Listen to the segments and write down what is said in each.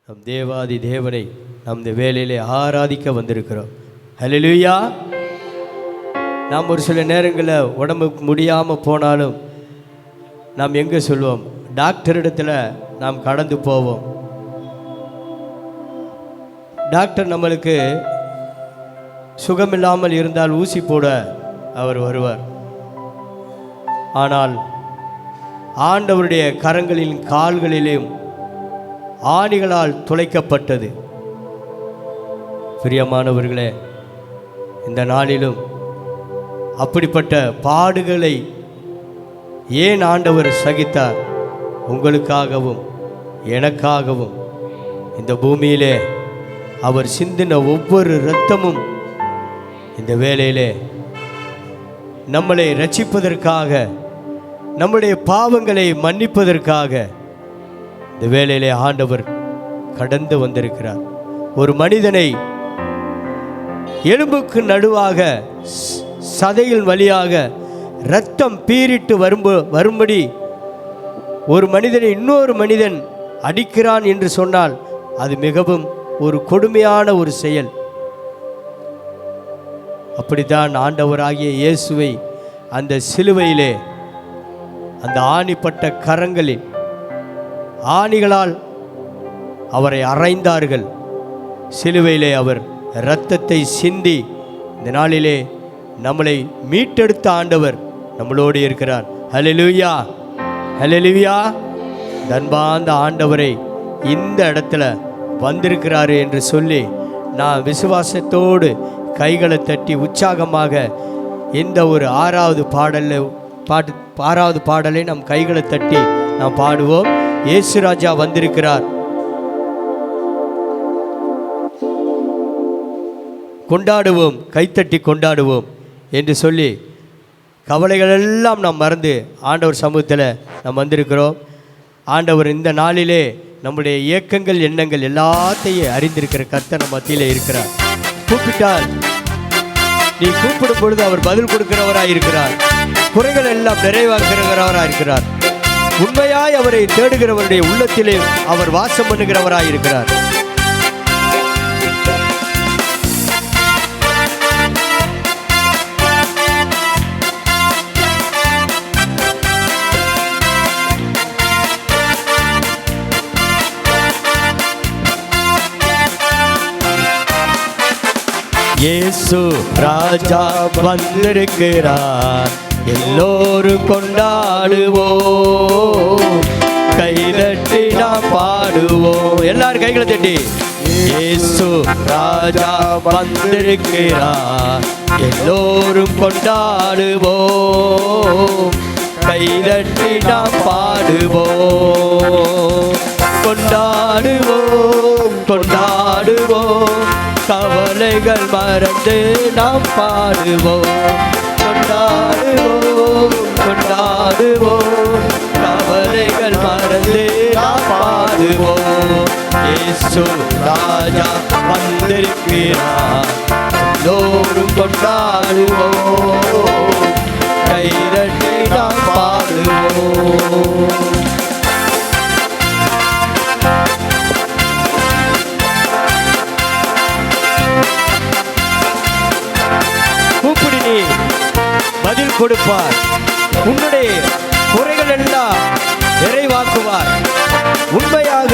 நம் தேவாதி தேவனை நம் இந்த வேலையிலே ஆராதிக்க வந்திருக்கிறோம். ஹல்லேலூயா. நாம் ஒரு சில நேரங்களில் உடம்புக்கு முடியாமல் போனாலும் நாம் எங்கே சொல்லுவோம்? டாக்டரிடத்தில் நாம் கடந்து போவோம். டாக்டர் நம்மளுக்கு சுகமில்லாமல் இருந்தால் ஊசி போட அவர் வருவார். ஆனால் ஆண்டவருடைய கரங்களின் கால்களிலும் ஆணிகளால் துளைக்கப்பட்டது. பிரியமானவர்களே, இந்த நாளிலும் அப்படிப்பட்ட பாடுகளை ஏன் ஆண்டவர் சகித்தார்? உங்களுக்காகவும் எனக்காகவும். இந்த பூமியிலே அவர் சிந்தின ஒவ்வொரு இரத்தமும் இந்த வேளையிலே நம்மளை ரட்சிப்பதற்காக, நம்முடைய பாவங்களை மன்னிப்பதற்காக இந்த வேளையிலே ஆண்டவர் கடந்து வந்திருக்கிறார். ஒரு மனிதனை எலும்புக்கு நடுவாக சதையின் வழியாக இரத்தம் பீரிட்டு வரும்படி ஒரு மனிதனை இன்னொரு மனிதன் அடிக்கிறான் என்று சொன்னால் அது மிகவும் ஒரு கொடுமையான ஒரு செயல். அப்படித்தான் ஆண்டவராகிய இயேசுவை அந்த சிலுவையிலே அந்த ஆணிப்பட்ட கரங்களில் ஆணிகளால் அவரை அறைந்தார்கள். சிலுவையிலே அவர் இரத்தத்தை சிந்தி இந்த நாளிலே நம்மளை மீட்டெடுத்த ஆண்டவர் நம்மளோடு இருக்கிறார். ஹல்லேலூயா, ஹல்லேலூயா. அன்பார்ந்த ஆண்டவரை இந்த இடத்துல வந்திருக்கிறாரு என்று சொல்லி நான் விசுவாசத்தோடு கைகளை தட்டி உற்சாகமாக இந்த ஒரு ஆறாவது பாடலை நம் கைகளை தட்டி நாம் பாடுவோம். இயேசு ராஜா வந்திருக்கிறார், கொண்டாடுவோம், கைத்தட்டி கொண்டாடுவோம் என்று சொல்லி கவலைகள் எல்லாம் நாம் மறந்து ஆண்டவர் சமூகத்தில் நாம் வந்திருக்கிறோம். ஆண்டவர் இந்த நாளிலே நம்முடைய இயக்கங்கள், எண்ணங்கள் எல்லாத்தையும் அறிந்திருக்கிற கர்த்தர் நம்ம மத்தியிலே இருக்கிறார். கூப்பிட்டால் நீ கூப்பிடும் பொழுது அவர் பதில் கொடுக்கிறவராய் இருக்கிறார். குறைகள் எல்லாம் நிறைவாக்குகிறவராய் இருக்கிறார். உண்மையாய் அவரை தேடுகிறவருடைய உள்ளத்திலே அவர் வாசம் பண்ணுகிறவராய் இருக்கிறார். இயேசு ராஜா வந்திருக்கிறார், எல்லோரும் கொண்டாடுவோம், கைதட்டி நாம் பாடுவோம். எல்லாரும் கைகளை தட்டி இயேசு ராஜா வந்திருக்கிறார், எல்லோரும் கொண்டாடுவோம், கைதட்டி நாம் பாடுவோம். கொண்டாடுவோம், கொண்டாடுவோம், கவலைகள் மறந்து நாம் பாடுவோம். கொண்டாடுவோம், கொண்டாடுவோம், கவலைகள் மறந்து நாம் பாடுவோம். இயேசு ராஜா வந்திருக்கிறார், எல்லோரும் கொண்டாடுவோம், கைதட்டி நாம் பாடுவோம். பதில் கொடுப்பார், உன்னுடைய குறைகள் எல்லாம் நிறைவாக்குவார், உண்மையாக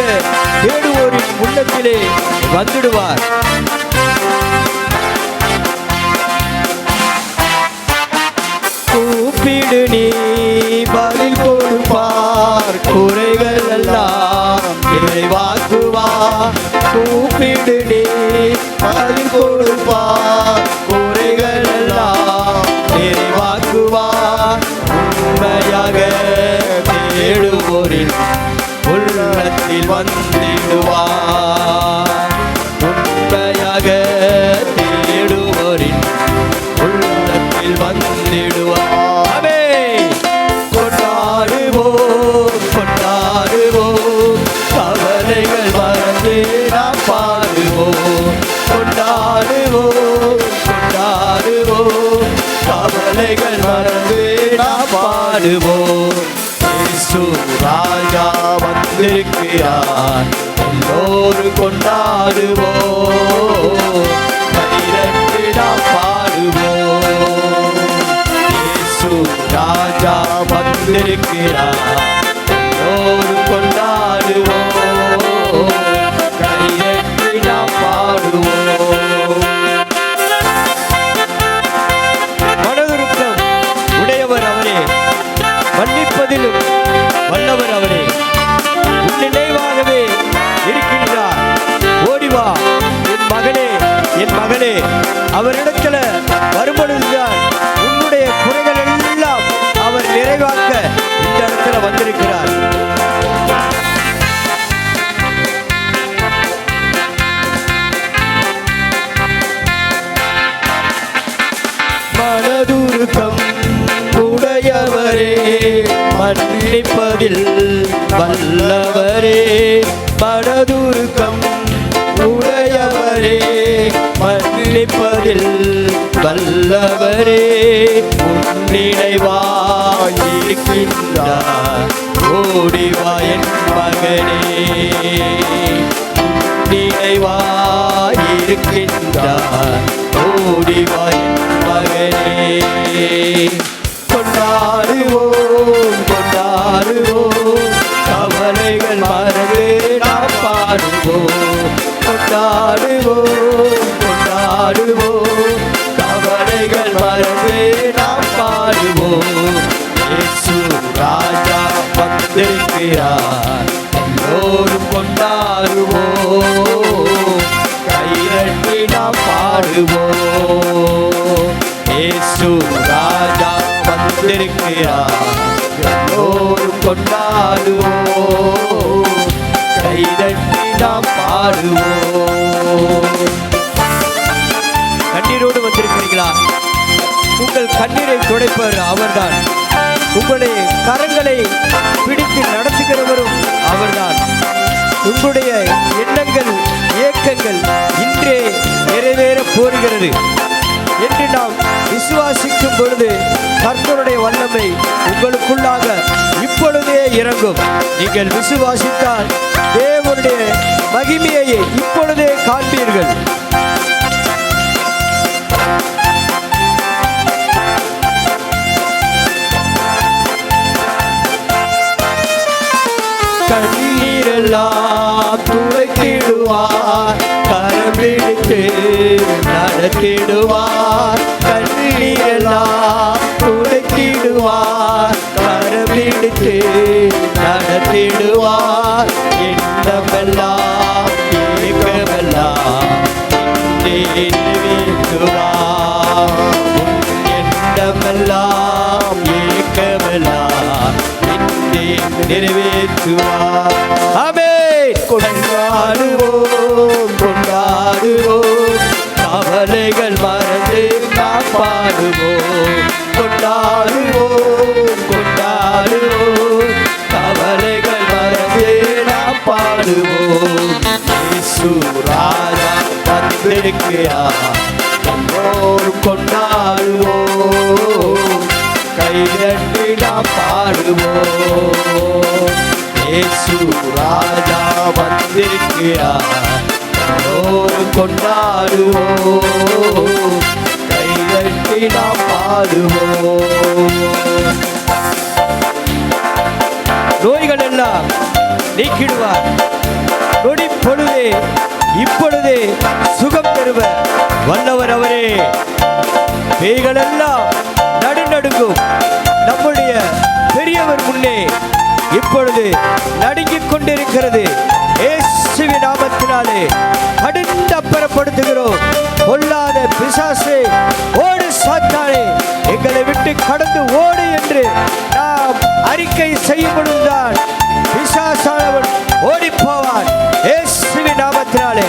தேடுவோரின் உள்ளத்திலே வந்துடுவார். கூப்பிடு நீ பதில் கொடுப்பார், குறைகள் எல்லாம் நிறைவாக்குவார். கூப்பிடு நீ பதில் கொடுப்பார், குறைகள் எல்லாம் நிறைவாக்குவார். உண்மையாக தேடுவோரின் உள்ளத்தில் வந்திடுவார். உண்மையாக தேடுவோரின் உள்ளத்தில் வந்திடுவார். கொண்டாடுவோம், கொண்டாடுவோம், கவலைகள் மறந்து நாம் பாடுவோம். கொண்டாடுவோம், கொண்டாடுவோம், கவலைகள் மறந்து நாம் பாடுவோம். இயேசு ராஜா வந்திருக்கிறார், எல்லோரும் எல்லோரும் கொண்டாடுவோம், கைதட்டி நாம் பாடுவோம். இயேசு ராஜா வந்திருக்கிறார், எல்லோரும் கொண்டாடுவோம், கைதட்டி நாம் பாடுவோம். மனதுருக்கம் உடையவர் அவரே, மன்னிப்பதிலும் வல்லவர் அவரே, உன் நினைவாகவே இருக்கின்றார். ஓடிவா என் மகனே, என் மகளே, அவரிடத்துல வரும்பொழுதுதான் உன்னுடைய குறைகள் எல்லாம் அவர் நிறைவாக்க இந்த இடத்துல வந்திருக்கிறார். மனதுருக்கம் உடையவரே, மன்னிப்பதில் வல்லவரே, மனதுருக்கம் உடையவரே, மன்னிப்பதில் வல்லவரே, நினைவாயிருக்கின்றார். ஓடிவா என் மகனே, நினைவாயிருக்கின்றார். ஓடிவா என் மகனே. கொண்டாடுவோம், கொண்டாடுவோம், கவலைகள் மறந்து நாம் பாடுவோம். கொண்டாடுவோம், கொண்டாடுவோம், கவலைகள் மறந்து நாம் பாடுவோம். இயேசு ராஜா வந்திருக்கிறார், எல்லோரும் கொண்டாடுவோம், கைதட்டி நாம் பாடுவோம். இயேசு ராஜா வந்திருக்கிறார், எல்லோரும் கொண்டாடுவோம், கைதட்டி நாம் பாடுவோம். கண்ணீரோடு வந்திருக்கிறீர்களா? உங்கள் கண்ணீரை துடைப்பவர் அவர்தான். உங்களுடைய கரங்களை பிடித்து நடத்துகிறவரும் அவர்தான். உங்களுடைய எண்ணங்கள், ஏக்கங்கள் இன்றே நிறைவேற போகிறது என்று நாம் விசுவாசிக்கும் பொழுது கர்த்தருடைய வல்லமை உங்களுக்குள்ளாக இப்பொழுதே இறங்கும். நீங்கள் விசுவாசித்தால் தேவனுடைய மகிமையை இப்பொழுதே காண்பீர்கள். கண்ணீரெல்லாம் துடைத்திடுவார், கரம் பிடித்து நடத்திடுவார். கண்ணீரெல்லாம் துடைத்திடுவார், கரம் பிடித்து நடத்திடுவார். எண்ணமெல்லாம் ஏக்கமெல்லாம் நிறைவேற்றுவார். எண்ணமெல்லாம் ஏக்கமெல்லாம் நிறைவேற்றுவார். ஆமென். கொண்டாடுவோம், கொண்டாடுவோம், கவலைகள் மறந்து நாம் பாடுவோம். கொண்டாடுவோம், கொண்டாடுவோம், கவலைகள் மறந்து நாம் பாடுவோம். இயேசு ராஜா வந்திருக்கிறார், எல்லோரும் கொண்டாடுவோம், கைதட்டி நாம் பாடுவோம். இயேசு ராஜா வந்திருக்கிறார், எல்லோரும் கொண்டாடுவோம், கைதட்டி நாம் பாடுவோம். நோய்கள் எல்லாம் நீக்கிடுவார். நொடி பொழுதே இப்பொழுதே சுகம் தருவர் வல்லவர் அவரே. பேய்கள் எல்லாம் நடுநடுங்கும். நம்முடைய பெரியவர் முன்னே இப்பொழுது நடுங்கிக் கொண்டிருக்கிறது. இயேசுவின் நாமத்தினாலே கடிந்து அப்புறப்படுத்துகிறோம். பொல்லாத பிசாசே, ஓடு சாத்தானே, எங்களை விட்டு கடந்து ஓடு என்று நாம் அறிக்கை செய்யும் பொழுதுதான் பிசாசானவன் ஓடி போவான். இயேசுவின் நாமத்தினாலே.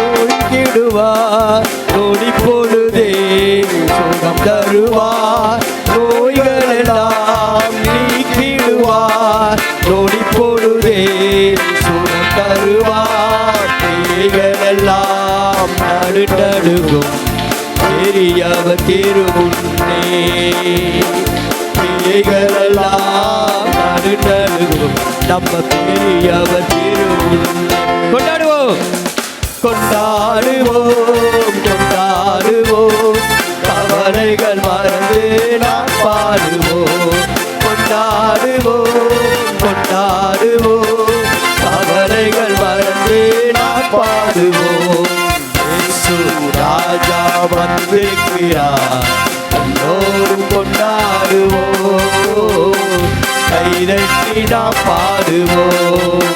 ஒழிக்கிடுவார், நொடி பொழுதே சுகம் தருவார். நோய்கள் எல்லாம் நீக்கிடுவார், நொடி பொழுதே சுகம் தருவார். பேய்கள் எல்லாம் நடுநடுங்கும் பெரியவர் திருமுன்னே. பேய்களெல்லாம் நடுநடுங்கும் நம்ம பெரியவர் திருமுன்னே. கொண்டாடுவோம் கொண்டாடுவோம் கொண்டாடுவோம், கவலைகள் மறந்து நாம் பாடுவோம். கொண்டாடுவோம் கொண்டாடுவோம், கவலைகள் மறந்து நாம் பாடுவோம். இயேசு ராஜா வந்திருக்கிறார், எல்லோரும் கொண்டாடுவோம். கைதட்டி நாம் பாடுவோம்.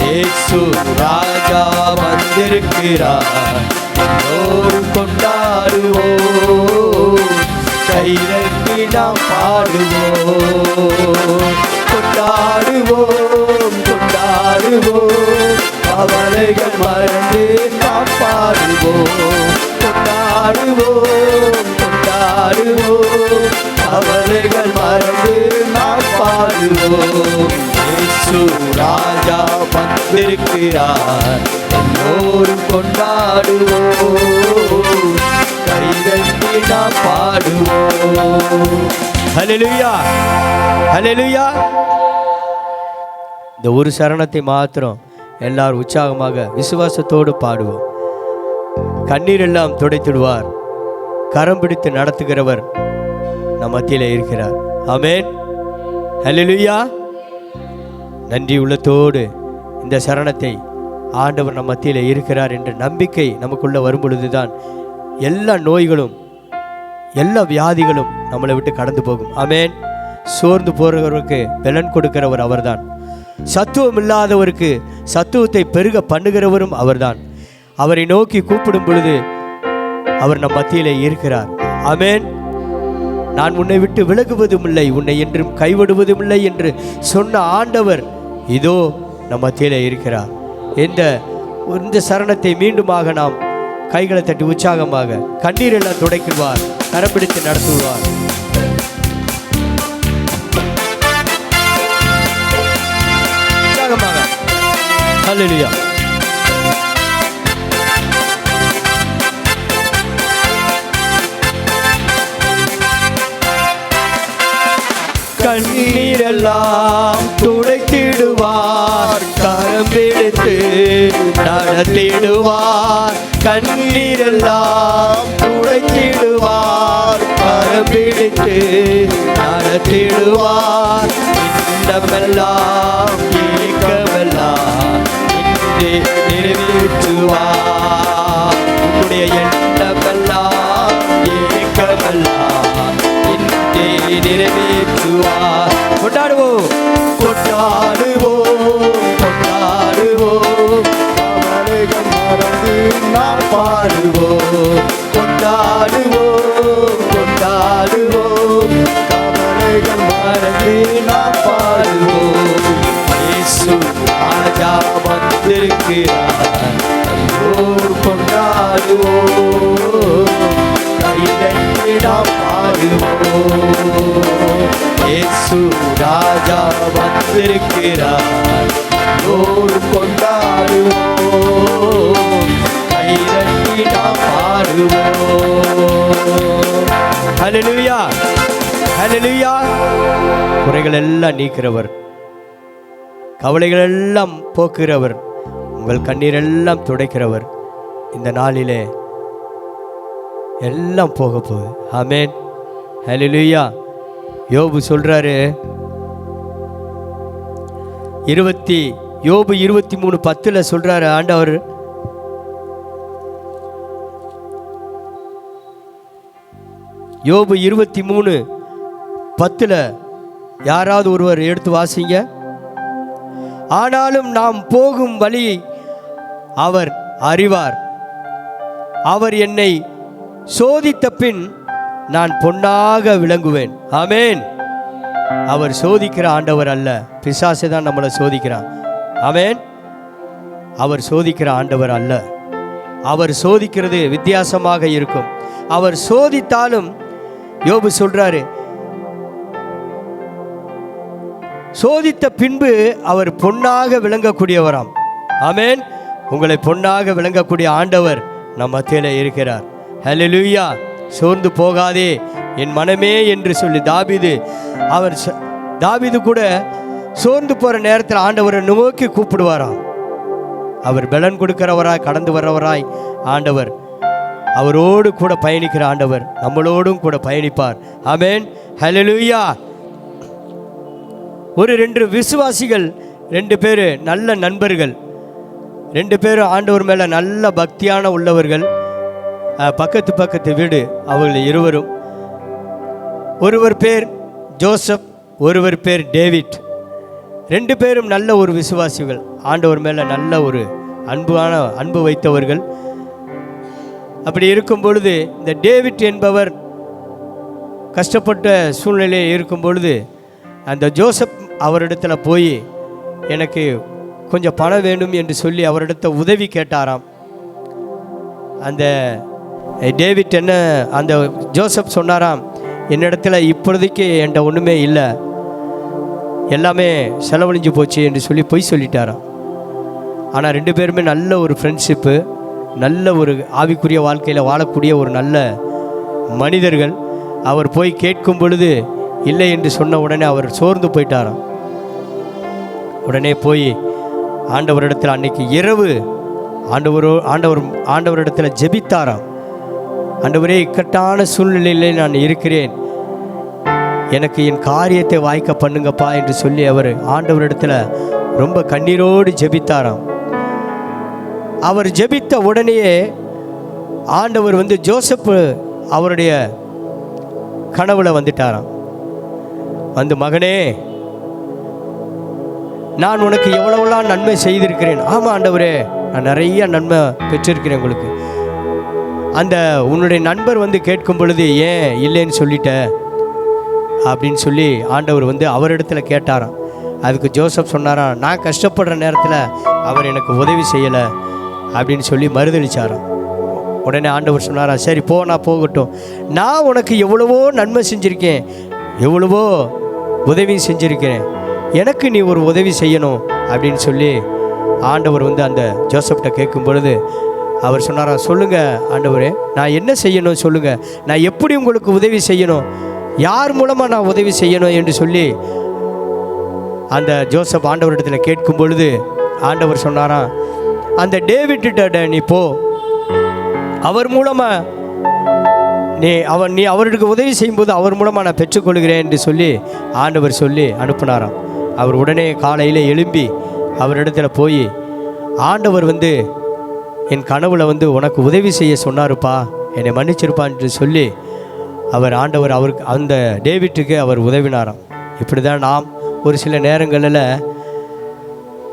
இயேசு ராஜா வந்திருக்கிறார், எல்லோரும் கொண்டாடுவோம். கைதட்டி நாம் பாடுவோம். கொண்டாடுவோம் கொண்டாடுவோம், கவலைகள் மறந்து நாம் பாடுவோம். கொண்டாடுவோம் கொண்டாடுவோம், கவலைகள் மறந்து நாம் பாடுவோம். இயேசு ராஜா வந்திருக்கிறார், எல்லோரும் கொண்டாடுவோம். கைதட்டி நாம் பாடுவோம். ஹல்லேலூயா ஹல்லேலூயா. இந்த ஒரு சரணத்தை மாத்திரம் எல்லாரும் உற்சாகமாக விசுவாசத்தோடு பாடுவோம். கண்ணீர் எல்லாம் துடைத்திடுவார், கரம் பிடித்து நடத்துகிறவர் நம் மத்தியிலே இருக்கிறார். ஆமென் ஹல்லேலூயா. நன்றி உள்ளத்தோடு இந்த சரணத்தை ஆண்டவர் நம் மத்தியிலே இருக்கிறார் என்ற நம்பிக்கை நமக்குள்ள வரும் பொழுதுதான் எல்லா நோய்களும் எல்லா வியாதிகளும் நம்மளை விட்டு கடந்து போகும். ஆமென். சோர்ந்து போகிறவருக்கு பலன் கொடுக்கிறவர் அவர்தான். சத்துவம் இல்லாதவருக்கு சத்துவத்தை பெருக பண்ணுகிறவரும் அவர்தான். அவரை நோக்கி கூப்பிடும் பொழுது அவர் நம் மத்தியிலே இருக்கிறார். ஆமென். நான் உன்னை விட்டு விலகுவதும் இல்லை, உன்னை என்றும் கைவிடுவதும் இல்லை என்று சொன்ன ஆண்டவர் இதோ நம் மத்தியிலே இருக்கிறார். இந்த சரணத்தை மீண்டுமாக நாம் கைகளை தட்டி உற்சாகமாக கண்ணீர் எல்லாம் துடைக்குவார், கரம் பிடித்து நடத்துவார். உற்சாகமாக ஹல்லேலூயா. கண்ணீரெல்லாம் துடைத்திடுவார், கரம் பிடித்து நடத்திடுவார். கண்ணீரெல்லாம் துடைத்திடுவார், கரம் பிடித்து நடத்திடுவார். இன்னமெல்லாம் ஏக்கமெல்லாம் இன்றே நிறைவேற்றுவார். உன்னுடைய எண்ணமெல்லாம் ஏக்கமெல்லாம் இன்றே நிறைவேற்றுவார். கொண்டாடுவோம் கொண்டாடுவோம் கொண்டாடுவோம், கவலைகள் மறந்து நாம் பாடுவோம். கொண்டாடுவோம் கொண்டாடுவோம், கவலைகள் மறந்து நாம் பாடுவோம். இயேசு ராஜா வந்திருக்கிறார், எல்லோரும் கொண்டாடுவோம். கைதட்டி நாம் பாடுவோம். இயேசு ராஜா வந்திருக்கிறார், எல்லோரும் கொண்டாடுவோம். கைதட்டி நாம் பாடுவோம். ஹல்லேலூயா ஹல்லேலூயா. குறைகள் எல்லாம் நீக்கிறவர், கவலைகள் எல்லாம் போக்குகிறவர், உங்கள் கண்ணீர் எல்லாம் துடைக்கிறவர். இந்த நாளிலே எல்லாம் போக போகுது. ஆமென் ஹல்லேலூயா. யோபு சொல்றாரு, யோபு 23:10 சொல்றாரு ஆண்டவர், யோபு 23:10 யாராவது ஒருவர் எடுத்து வாசிங்க. ஆனாலும் நாம் போகும் வழியை அவர் அறிவார், அவர் என்னை சோதித்த பின் நான் பொன்னாக விளங்குவேன். ஆமென். அவர் சோதிக்கிற ஆண்டவர் அல்ல, பிசாசு தான் நம்மளை சோதிக்கிறான். ஆமென். அவர் சோதிக்கிற ஆண்டவர் அல்ல. அவர் சோதிக்கிறது வித்தியாசமாக இருக்கும். அவர் சோதித்தாலும் யோபு சொல்றாரு, சோதித்த பின்பு அவர் பொன்னாக விளங்கக்கூடியவராம். ஆமென். உங்களை பொன்னாக விளங்கக்கூடிய ஆண்டவர் நம் மத்தியில் இருக்கிறார். ஹல்லேலூயா. சோர்ந்து போகாதே என் மனமே என்று சொல்லி தாவீது கூட சோர்ந்து போகிற நேரத்தில் ஆண்டவரை நோக்கி கூப்பிடுவாராம். அவர் பலன் கொடுக்கிறவராய் கடந்து வர்றவராய் ஆண்டவர், அவரோடு கூட பயணிக்கிற ஆண்டவர் நம்மளோடும் கூட பயணிப்பார். ஆமென். ஹல்லேலூயா. ஒரு 2 விசுவாசிகள், 2 பேர் நல்ல நண்பர்கள், 2 பேரும் ஆண்டவர் மேலே நல்ல பக்தியான உள்ளவர்கள். பக்கத்து வீடு அவர்கள் இருவரும். ஒருவர் பேர் ஜோசப், ஒருவர் பேர் டேவிட். 2 பேரும் நல்ல ஒரு விசுவாசிகள், ஆண்டவர் மேலே நல்ல ஒரு அன்பு வைத்தவர்கள். அப்படி இருக்கும் பொழுது இந்த டேவிட் என்பவர் கஷ்டப்பட்ட சூழ்நிலையில் இருக்கும் பொழுது அந்த ஜோசப் அவரிடத்தில் போய் எனக்கு கொஞ்சம் பணம் வேண்டும் என்று சொல்லி அவரிடத்த உதவி கேட்டாராம். அந்த டேவிட் அந்த ஜோசப் சொன்னாராம், என்னிடத்தில் இப்பொழுதைக்கு என்கிட்ட ஒன்றுமே இல்லை, எல்லாமே செலவழிஞ்சு போச்சு என்று சொல்லி பொய் சொல்லிட்டாராம். ஆனால் 2 பேருமே நல்ல ஒரு ஃப்ரெண்ட்ஷிப்பு, நல்ல ஒரு ஆவிக்குரிய வாழ்க்கையில் வாழக்கூடிய ஒரு நல்ல மனிதர்கள். அவர் போய் கேட்கும் பொழுது இல்லை என்று சொன்ன உடனே அவர் சோர்ந்து போயிட்டாராம். உடனே போய் ஆண்டவரிடத்தில் அன்னைக்கு இரவு ஆண்டவரிடத்தில் ஜெபித்தாராம். ஆண்டவரே, இக்கட்டான சூழ்நிலையிலே நான் இருக்கிறேன், எனக்கு என் காரியத்தை வாய்க்க பண்ணுங்கப்பா என்று சொல்லி அவர் ஆண்டவரிடத்தில் ரொம்ப கண்ணீரோடு ஜெபித்தாராம். அவர் ஜெபித்த உடனேயே ஆண்டவர் ஜோசப் அவருடைய கனவுல வந்துட்டாராம். மகனே, நான் உனக்கு எவ்வளவுலாம் நன்மை செய்திருக்கிறேன். ஆமாம் ஆண்டவரே, நான் நிறைய நன்மை பெற்றிருக்கிறேன் உங்களுக்கு. அந்த உன்னுடைய நண்பர் கேட்கும் பொழுது ஏன் இல்லைன்னு சொல்லிட்ட அப்படின்னு சொல்லி ஆண்டவர் அவரிடத்துல கேட்டாராம். அதுக்கு ஜோசப் சொன்னாராம், நான் கஷ்டப்படுற நேரத்தில் அவர் எனக்கு உதவி செய்யலை அப்படின்னு சொல்லி மறுதளிச்சாராம். உடனே ஆண்டவர் சொன்னாராம், சரி போ, நான் போகட்டும், நான் உனக்கு எவ்வளவோ நன்மை செஞ்சுருக்கேன், எவ்வளவோ உதவி செஞ்சுருக்கிறேன், எனக்கு நீ ஒரு உதவி செய்யணும் அப்படின்னு சொல்லி ஆண்டவர் அந்த ஜோசப்கிட்ட கேட்கும் பொழுது அவர் சொன்னாராம், சொல்லுங்கள் ஆண்டவரே, நான் என்ன செய்யணும் சொல்லுங்கள், நான் எப்படி உங்களுக்கு உதவி செய்யணும், யார் மூலமாக நான் உதவி செய்யணும் என்று சொல்லி அந்த ஜோசப் ஆண்டவரிடத்தில் கேட்கும் பொழுது ஆண்டவர் சொன்னாராம், அந்த டேவிட்ட நீ போ, அவர் மூலமாக நீ அவருக்கு உதவி செய்யும்போது அவர் மூலமாக நான் பெற்றுக்கொள்கிறேன் என்று சொல்லி ஆண்டவர் சொல்லி அனுப்பினாராம். அவர் உடனே காலையில் எழும்பி அவரிடத்தில் போய் ஆண்டவர் என் கனவுல உனக்கு உதவி செய்ய சொன்னாருப்பா, என்னை மன்னிச்சிருப்பான் என்று சொல்லி ஆண்டவர் அவருக்கு அந்த டேவிட்டுக்கு அவர் உதவினாராம். இப்படி தான் நாம் ஒரு சில நேரங்களில்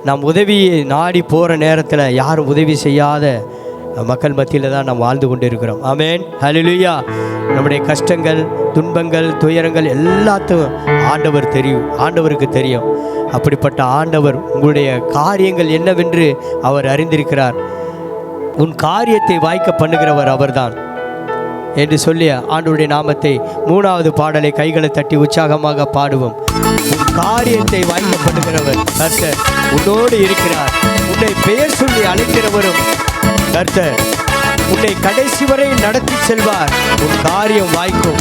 நாம் உதவியை நாடி போகிற நேரத்தில் யாரும் உதவி செய்யாத மக்கள் மத்தியில் தான் நாம் வாழ்ந்து கொண்டு இருக்கிறோம். ஆமென். ஹல்லேலூயா. நம்முடைய கஷ்டங்கள், துன்பங்கள், துயரங்கள் எல்லாத்தையும் ஆண்டவருக்கு தெரியும். அப்படிப்பட்ட ஆண்டவர் உங்களுடைய காரியங்கள் என்னவென்று அவர் அறிந்திருக்கிறார். உன் காரியத்தை வாய்க்க பண்ணுகிறவர் அவர்தான் என்று சொல்லி ஆண்டவருடைய நாமத்தை 3வது பாடலை கைகளை தட்டி உற்சாகமாக பாடுவோம். உன் காரியத்தை வாய்க்க பண்ணுகிறவர் கர்த்தர் உன்னோடு இருக்கிறார். உன்னை பெயர் சொல்லி அழைக்கிறவரும் கர்த்தர் உன்னை கடைசி வரை நடத்தி செல்வார். உன் காரியம் வாய்க்கும்.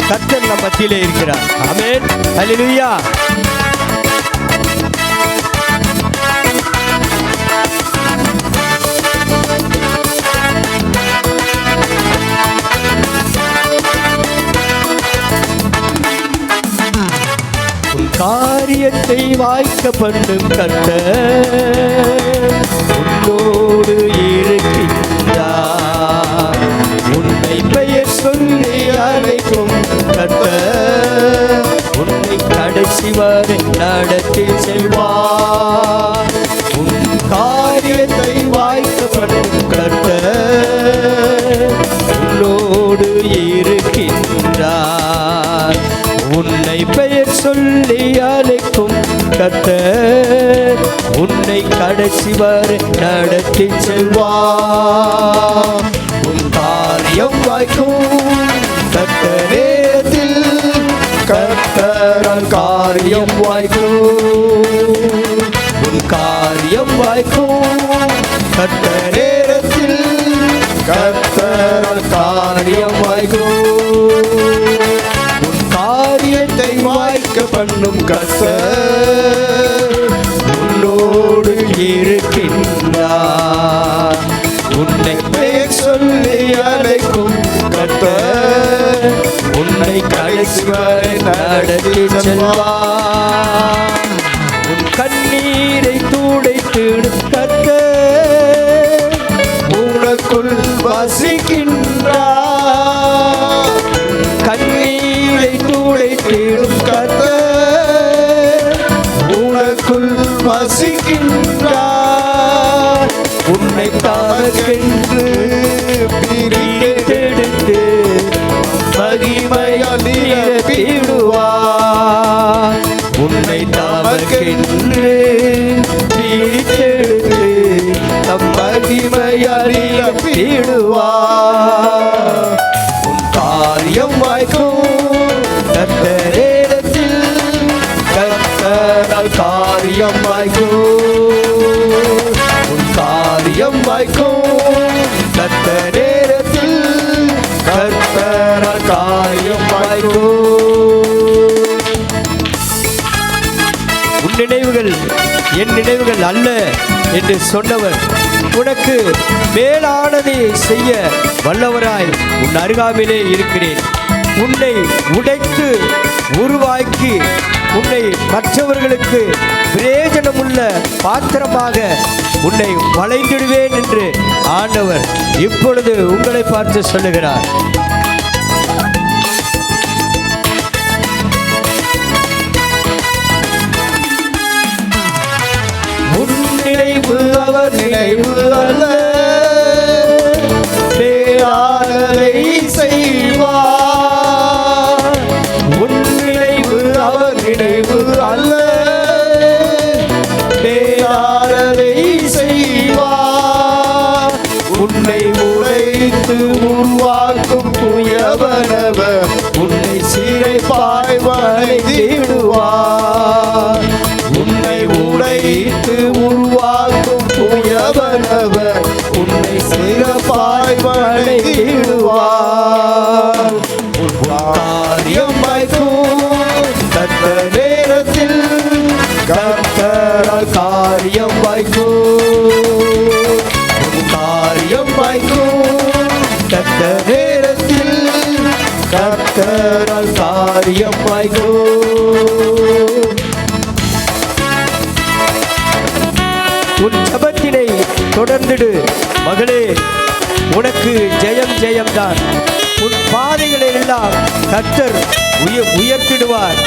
கர்த்தர் நம் மத்தியிலே இருக்கிறார். ஆமென். ஹல்லேலூயா. காரியத்தை வாய்க்க பண்ணும் கர்த்தர் உன்னோடு இருக்கின்றார். உன்னை பெயர் சொல்லி அழைக்கும் கர்த்தர் உன்னை கடைசி வரை நடத்தி செல்வார். உன் காரியத்தை வாய்க்க பண்ணும் கர்த்தர் உன்னோடு இருக்கின்றார். உன்னை பெயர் சொல்லி அழைக்கும் கர்த்தர் உன்னை கடைசி வரை நடத்தி செல்வார். உன் காரியம் வாய்க்கும் கர்த்தரேத்தில் கர்த்தரால் காரியம் வாய்க்கும். உன் காரியம் வாய்க்கும் கர்த்தரேத்தில் பண்ணும் கர்த்தர் உன்னோடு இருக்கின்றார். உன்னை பெயர் சொல்லி அழைக்கும் கர்த்தர் உன்னை கடைசி வரை நடத்தி செல்வார். உன் கண்ணீரை துடைத்திடும் கர்த்தர் உனக்குள் வசிக்கின்றார். கண்ணீரை துடைத்திடும் கர்த்தர் உனக்குள் வசிக்கின்றார். உன்னை தமக்கென்று பிரித்தெடுத்து மகிமையால் நிரப்பிடுவார். உன்னை தமக்கென்று பிரித்தெடுத்து தம் மகிமையால் நிரப்பிடுவார். உன் காரியம் வாய்க்கும் கர்த்தரிடத்தில் கர்த்தரால் காரியம் வாய்க்கும். உன் காரியம் வாய்க்கும் கர்த்தரிடத்தில் கர்த்தரால் காரியம் வாய்க்கும். உன் நினைவுகள் என் நினைவுகள் அல்ல என்று சொன்னவர் உனக்கு மேலானதை செய்ய வல்லவராய் உன் அருகாமையிலே இருக்கிறேன். உன்னை உடைத்து உருவாக்கி உன்னை மற்றவர்களுக்கு பிரயோஜனமுள்ள பாத்திரமாக உன்னை வளைந்திடுவேன் என்று ஆண்டவர் இப்பொழுது உங்களை பார்த்து சொல்லுகிறார். உன் நினைவு அவர் நினைவு அல்ல, மேலானதை செய்வார். உன் நினைவு அவர் நினைவு அல்ல, மேலானதை செய்வார். உன்னை உடைத்து உருவாக்கும் புயவனவர் உன்னை சிறைப்பாய் வளைத்திடுவார். உன்னை உடைத்து உருவாக்கும் புயவனவர் உன்னை சிறைப்பாய் வளைத்திடுவார். உன் காரியம் வாய்க்கும் கர்த்தர் நேரத்தில் கர்த்தரால் காரியம் வாய்க்கும். உன் காரியம் வாய்க்கும் கர்த்தர் நேரத்தில் கர்த்தரால் காரியம் வாய்க்கும். உன் ஜபத்தினை தொடர்ந்திடு மகளே, உனக்கு ஜெயம் ஜெயம்தான். உன் பாதைகளை எல்லாம் கர்த்தர் உயர்த்திடுவார்.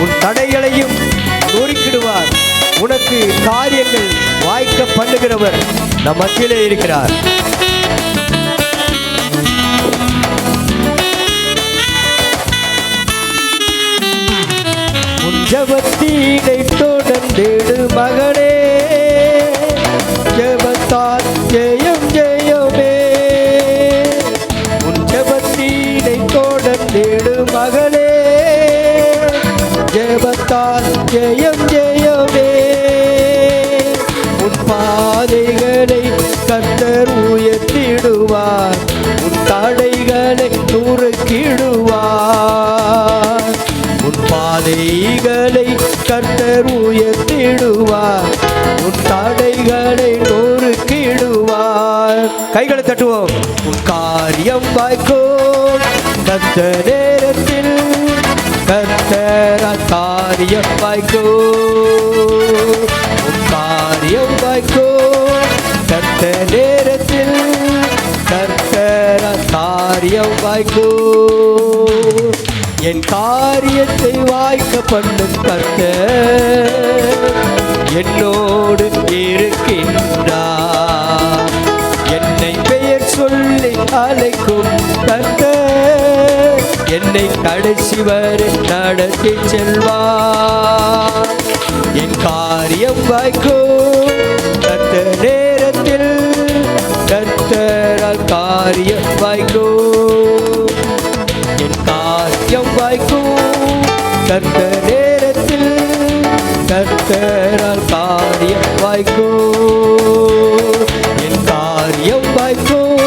உன் தடைகளையும் நொறுக்கிடுவார். உனக்கு காரியங்கள் வாய்க்க பண்ணுகிறவர் நம் மத்தியிலே இருக்கிறார். உன் ஜபத்தினை தொடர்ந்திடு மகனே, ஜபத்தால் ஜெயம் ஜெயமே. உன் ஜபத்தினை தொடர்ந்திடு மகளே, ஜபத்தால் ஜெயம் ஜெயமே. உன் பாதைகளை கர்த்தர் உயர்த்திடுவார். உன் தடைகளை நொறுக்கிடுவார். உன் பாதைகளை கர்த்தர் உயர்த்திடுவார். உன் தடைகளை நொறுக்கிடுவார். கைகளை தட்டுவோம். உன் காரியம் வாய்க்கும் கர்த்தர் நேரத்தில் கர்த்தரால் காரியம் வாய்க்கும். உன் காரியம் வாய்க்கும் கர்த்தர் நேரத்தில் கர்த்தரால் காரியம் வாய்க்கும். என் காரியத்தை வாய்க்க பண்ணும் கர்த்தர் என்னோடு இருக்கின்றார். என்னை பெயர் சொல்லி அழைக்கும் கர்த்தர் என்னை கடைசி வரை நடத்தி செல்வார். என் காரியம் வாய்க்கும் கர்த்தர் நேரத்தில் கர்த்தரால் காரியம் வாய்க்கும். என் காரியம் வாய்க்கும் கர்த்தர் நேரத்தில் கர்த்தரால் காரியம் வாய்க்கும். என் காரியம் வாய்க்கும்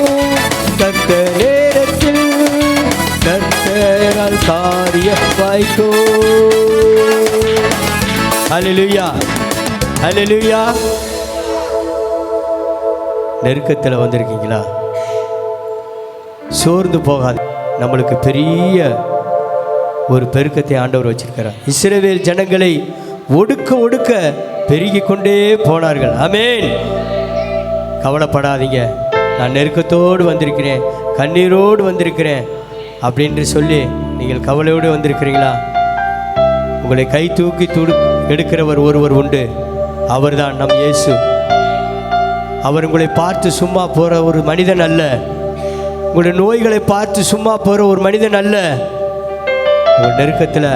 கர்த்தர் நேரத்தில் கர்த்தரால் காரியம் வாய்க்கும். ஹல்லேலூயா, ஹல்லேலூயா. நெருக்கத்தில் வந்திருக்கீங்களா? சோர்ந்து போகாது. நம்மளுக்கு பெரிய ஒரு பெருக்கத்தை ஆண்டவர் வச்சிருக்கிறார். இஸ்ரவேல் ஜனங்களை ஒடுக்க ஒடுக்க பெருகி கொண்டே போனார்கள். ஆமென். கவலைப்படாதீங்க, நான் நெருக்கத்தோடு வந்திருக்கிறேன், கண்ணீரோடு வந்திருக்கிறேன் அப்படின்னு சொல்லி நீங்கள் கவலையோடு வந்திருக்கிறீங்களா? உங்களை கை தூக்கி எடுக்கிறவர் ஒருவர் உண்டு. அவர்தான் நம் இயேசு. அவர் உங்களை பார்த்து சும்மா போகிற ஒரு மனிதன் அல்ல. உங்களுடைய நோய்களை பார்த்து சும்மா போகிற ஒரு மனிதன் அல்ல. உங்கள் நெருக்கத்தில்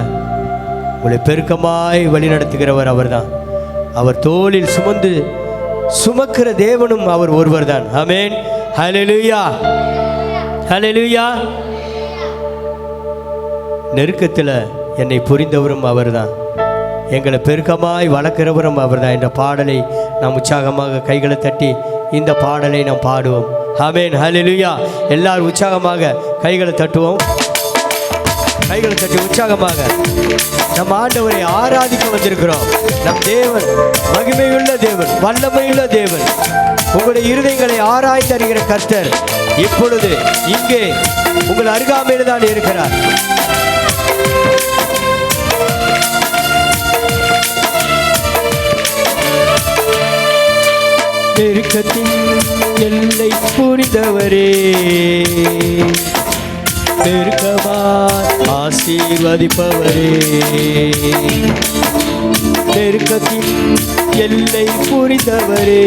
உங்களை பெருக்கமாய் வழி நடத்துகிறவர் அவர்தான். அவர் தோளில் சுமக்கிற தேவனும் அவர் ஒருவர் தான். ஆமென். ஹல்லேலூயா, ஹல்லேலூயா. நெருக்கத்தில் என்னை புரிந்தவரும் அவர்தான், எங்களை பெருக்கமாய் வளர்க்கிறவரும் அவர்தான். என்ற பாடலை நாம் உற்சாகமாக கைகளை தட்டி இந்த பாடலை நாம் பாடுவோம். ஆமென், ஹல்லேலூயா. எல்லாரும் உற்சாகமாக கைகளை தட்டுவோம். கைகளை தட்டி உற்சாகமாக நம் ஆண்டவரை ஆராதிக்க வந்திருக்கிறோம். நம் தேவன் மகிமையுள்ள தேவன், வல்லமையுள்ள தேவன், உங்களுடைய இருதயங்களை ஆராய்ந்து அறிகிற கர்த்தர் இப்பொழுது இங்கே உங்கள் அருகாமையில் தான் இருக்கிறார். நெருக்கத்தின் எல்லை புரிந்தவரே, நெருக்கமாய் ஆசீர்வதிப்பவரே, நெருக்கத்தின் எல்லை புரிந்தவரே,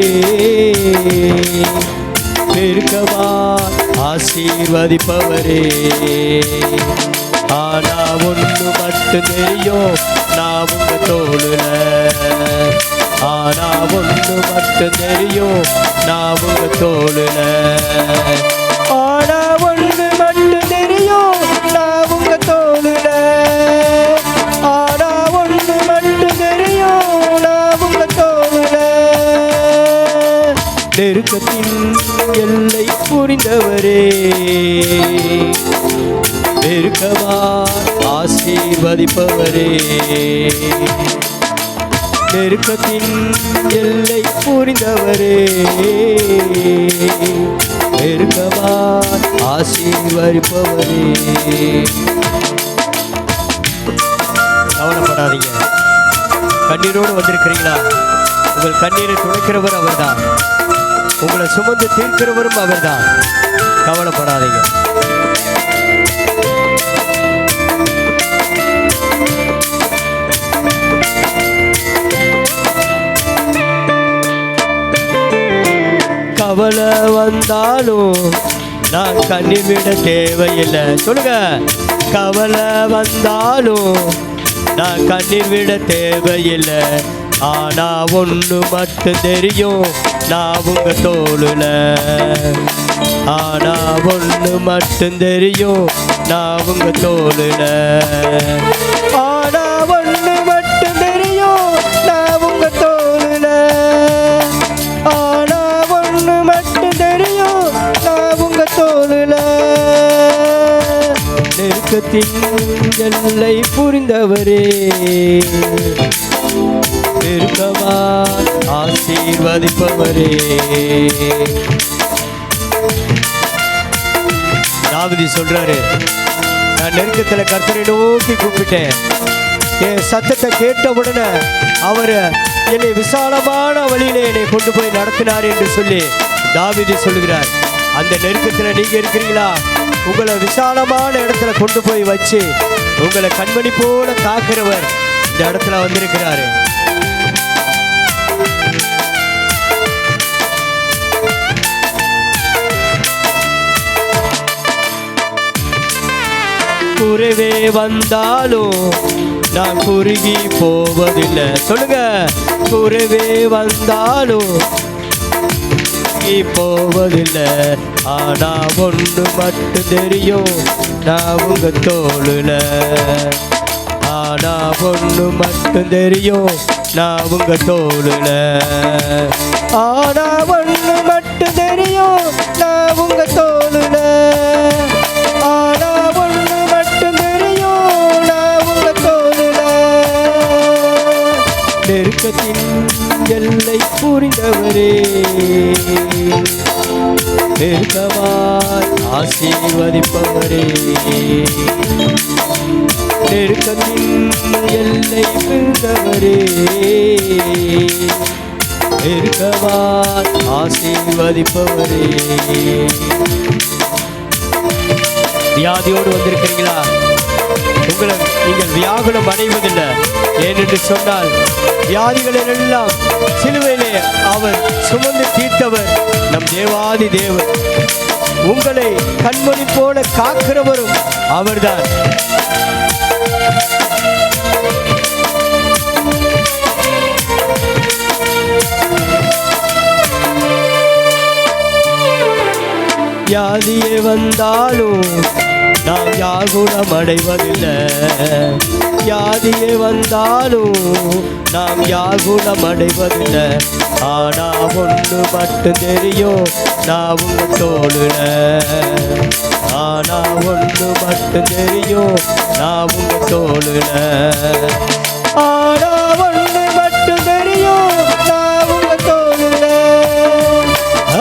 நெருக்கமாய் ஆசீர்வதிப்பவரே. ஆனா ஒன்று மட்டும் தெரியும், நான் உங்க தோளுல. ஆனா ஒன்று மட்டும் தெரியும், நான் உங்க தோளுல. ஆனா ஒன்று மட்டும் தெரியும், நான் உங்க தோளுல. ஆனா ஒன்று மட்டும் தெரியும், நான் உங்க தோளுல. நெருக்கத்தின் எல்லை புரிந்தவரே, நெருக்கமா ஆசீர்வதிப்பவரே, நெருக்கத்தின் எல்லை புரிந்தவரே, நெருக்கமா ஆசீர்வதிப்பவரே. கவலைப்படாதீங்க. கண்ணீரோடு வந்திருக்கிறீங்களா? உங்கள் கண்ணீரை துடைக்கிறவர் அவர்தான். உங்களை சுமந்து தீர்க்கிறவரும் அவர்தான். கவலைப்படாதீங்க. கவலை வந்தாலும் நான் கண்ணீர் விட தேவையில்லை. சொல்லுங்க. கவலை வந்தாலும் நான் கண்ணீர் விட தேவையில்லை. ஆனா ஒன்று மட்டும் தெரியும், நான் உங்க தோளுல. ஆனா ஒன்று மட்டும் தெரியும், நான் உங்க தோளுல. ஆனா ஒன்று மட்டும் தெரியும், நான் உங்க தோளுல. ஆனா ஒன்று மட்டும் தெரியும், நான் உங்க தோளுல. நெருக்கத்தின் எல்லை புரிந்தவரே, நெருக்கமா ஆசீர்வதிப்பவரே. தாவீது சொல்றாரு, நான் நெருக்கத்தில் கர்த்தரை நோக்கி கூப்பிட்டேன், என் சத்தத்தை கேட்ட உடனே அவர் என்னை விசாலமான வழியிலே என்னை கொண்டு போய் நடத்தினார் என்று சொல்லி தாவீது சொல்லுகிறார். அந்த நெருக்கத்தில் நீங்க இருக்கிறீங்களா? உங்களை விசாலமான இடத்துல கொண்டு போய் வச்சு உங்களை கண்மணி போல காக்கிறவர் இந்த இடத்துல வந்திருக்கிறாரு. குறைவே வந்தாலும் நான் குறுகி போவதில்லை. சொல்லுங்க. குறைவே வந்தாலும் போவதில்லை. ஆனா ஒன்று மட்டும் தெரியும், நான் உங்க தோளுல. ஆனா ஒன்று மட்டும் தெரியும், நான் உங்க தோளுல. ஆனா ஒன்று மட்டும் தெரியும், நான் உங்க தோளுல. ஆனா ஒன்று மட்டும் தெரியும், நான் உங்க தோளுல. நெருக்கமாய் ஆசீர்வதிப்பவரே, நெருக்கத்தின் எல்லை பிரிந்தவரே, நெருக்கமாய் ஆசீர்வதிப்பவரே. வியாதியோடு வந்திருக்கிறீங்களா? உங்களை நீங்கள் வியாகுலம் அடைவதில்லை. ஏனென்று சொன்னால் வியாதிகளை எல்லாம் சிலுவையிலே அவர் சுமந்து தீர்த்தவர் நம் தேவாதி தேவன். உங்களை கண்மணி போல காக்கிறவரும் அவர்தான். வியாதியே வந்தாலும் நாம் யாகுணம் அடைவதில்லை. வியாதியே வந்தாலும் நாம் யாகுணம் அடைவதில்லை. ஆனா ஒன்று மட்டும் தெரியும், நான் உங்க தோளுல. ஆனா ஒன்று மட்டும் தெரியும், நான் உங்க தோளுல. ஆனா ஒன்று மட்டும் தெரியும், நான் உங்க தோளுல.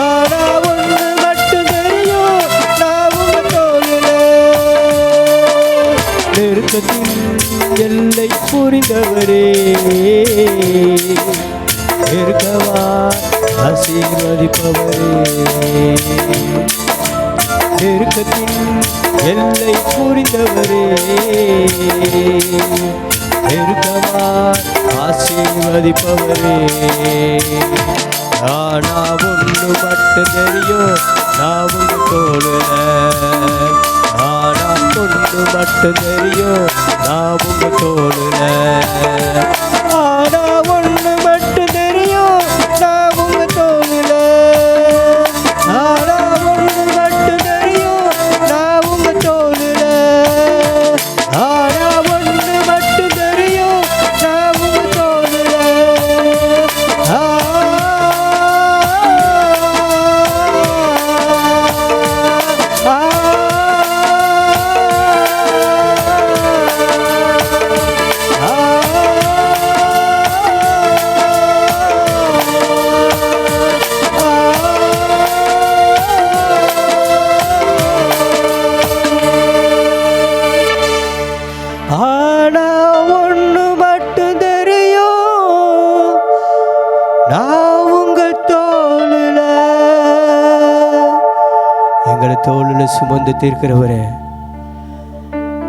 ஆனா ஒன்று மட்டும் தெரியும், நான் உங்க தோளுல. நெருக்கத்தின் எல்லை புரிந்தவரே, நெருக்கமா ஆசீர்வதிப்பவரே, நெருக்கத்தின் எல்லை புரிந்தவரே, நெருக்கமா ஆசீர்வதிப்பவரே. ஆனா ஒன்று மட்டும் தெரியும், நான் உங்க தோளுல. ஆனா ஒன்று மட்டும் தெரியும், நான் உங்க தோளுல. ஆனா ஒன்று மட்டும் தெரியும், நான் உங்க தோளுல. ஆனா ஒன்று மட்டும் தெரியும், நான் உங்க தோளுல. ஆனா ஒன்று மட்டும் தெரியும், நான் உங்க தோளுல. ஆனா ஒன்று மட்டும் தெரியும், நான் உங்க தோளுல. எங்களை தோளுல சுமந்து தீர்க்கிறவரே,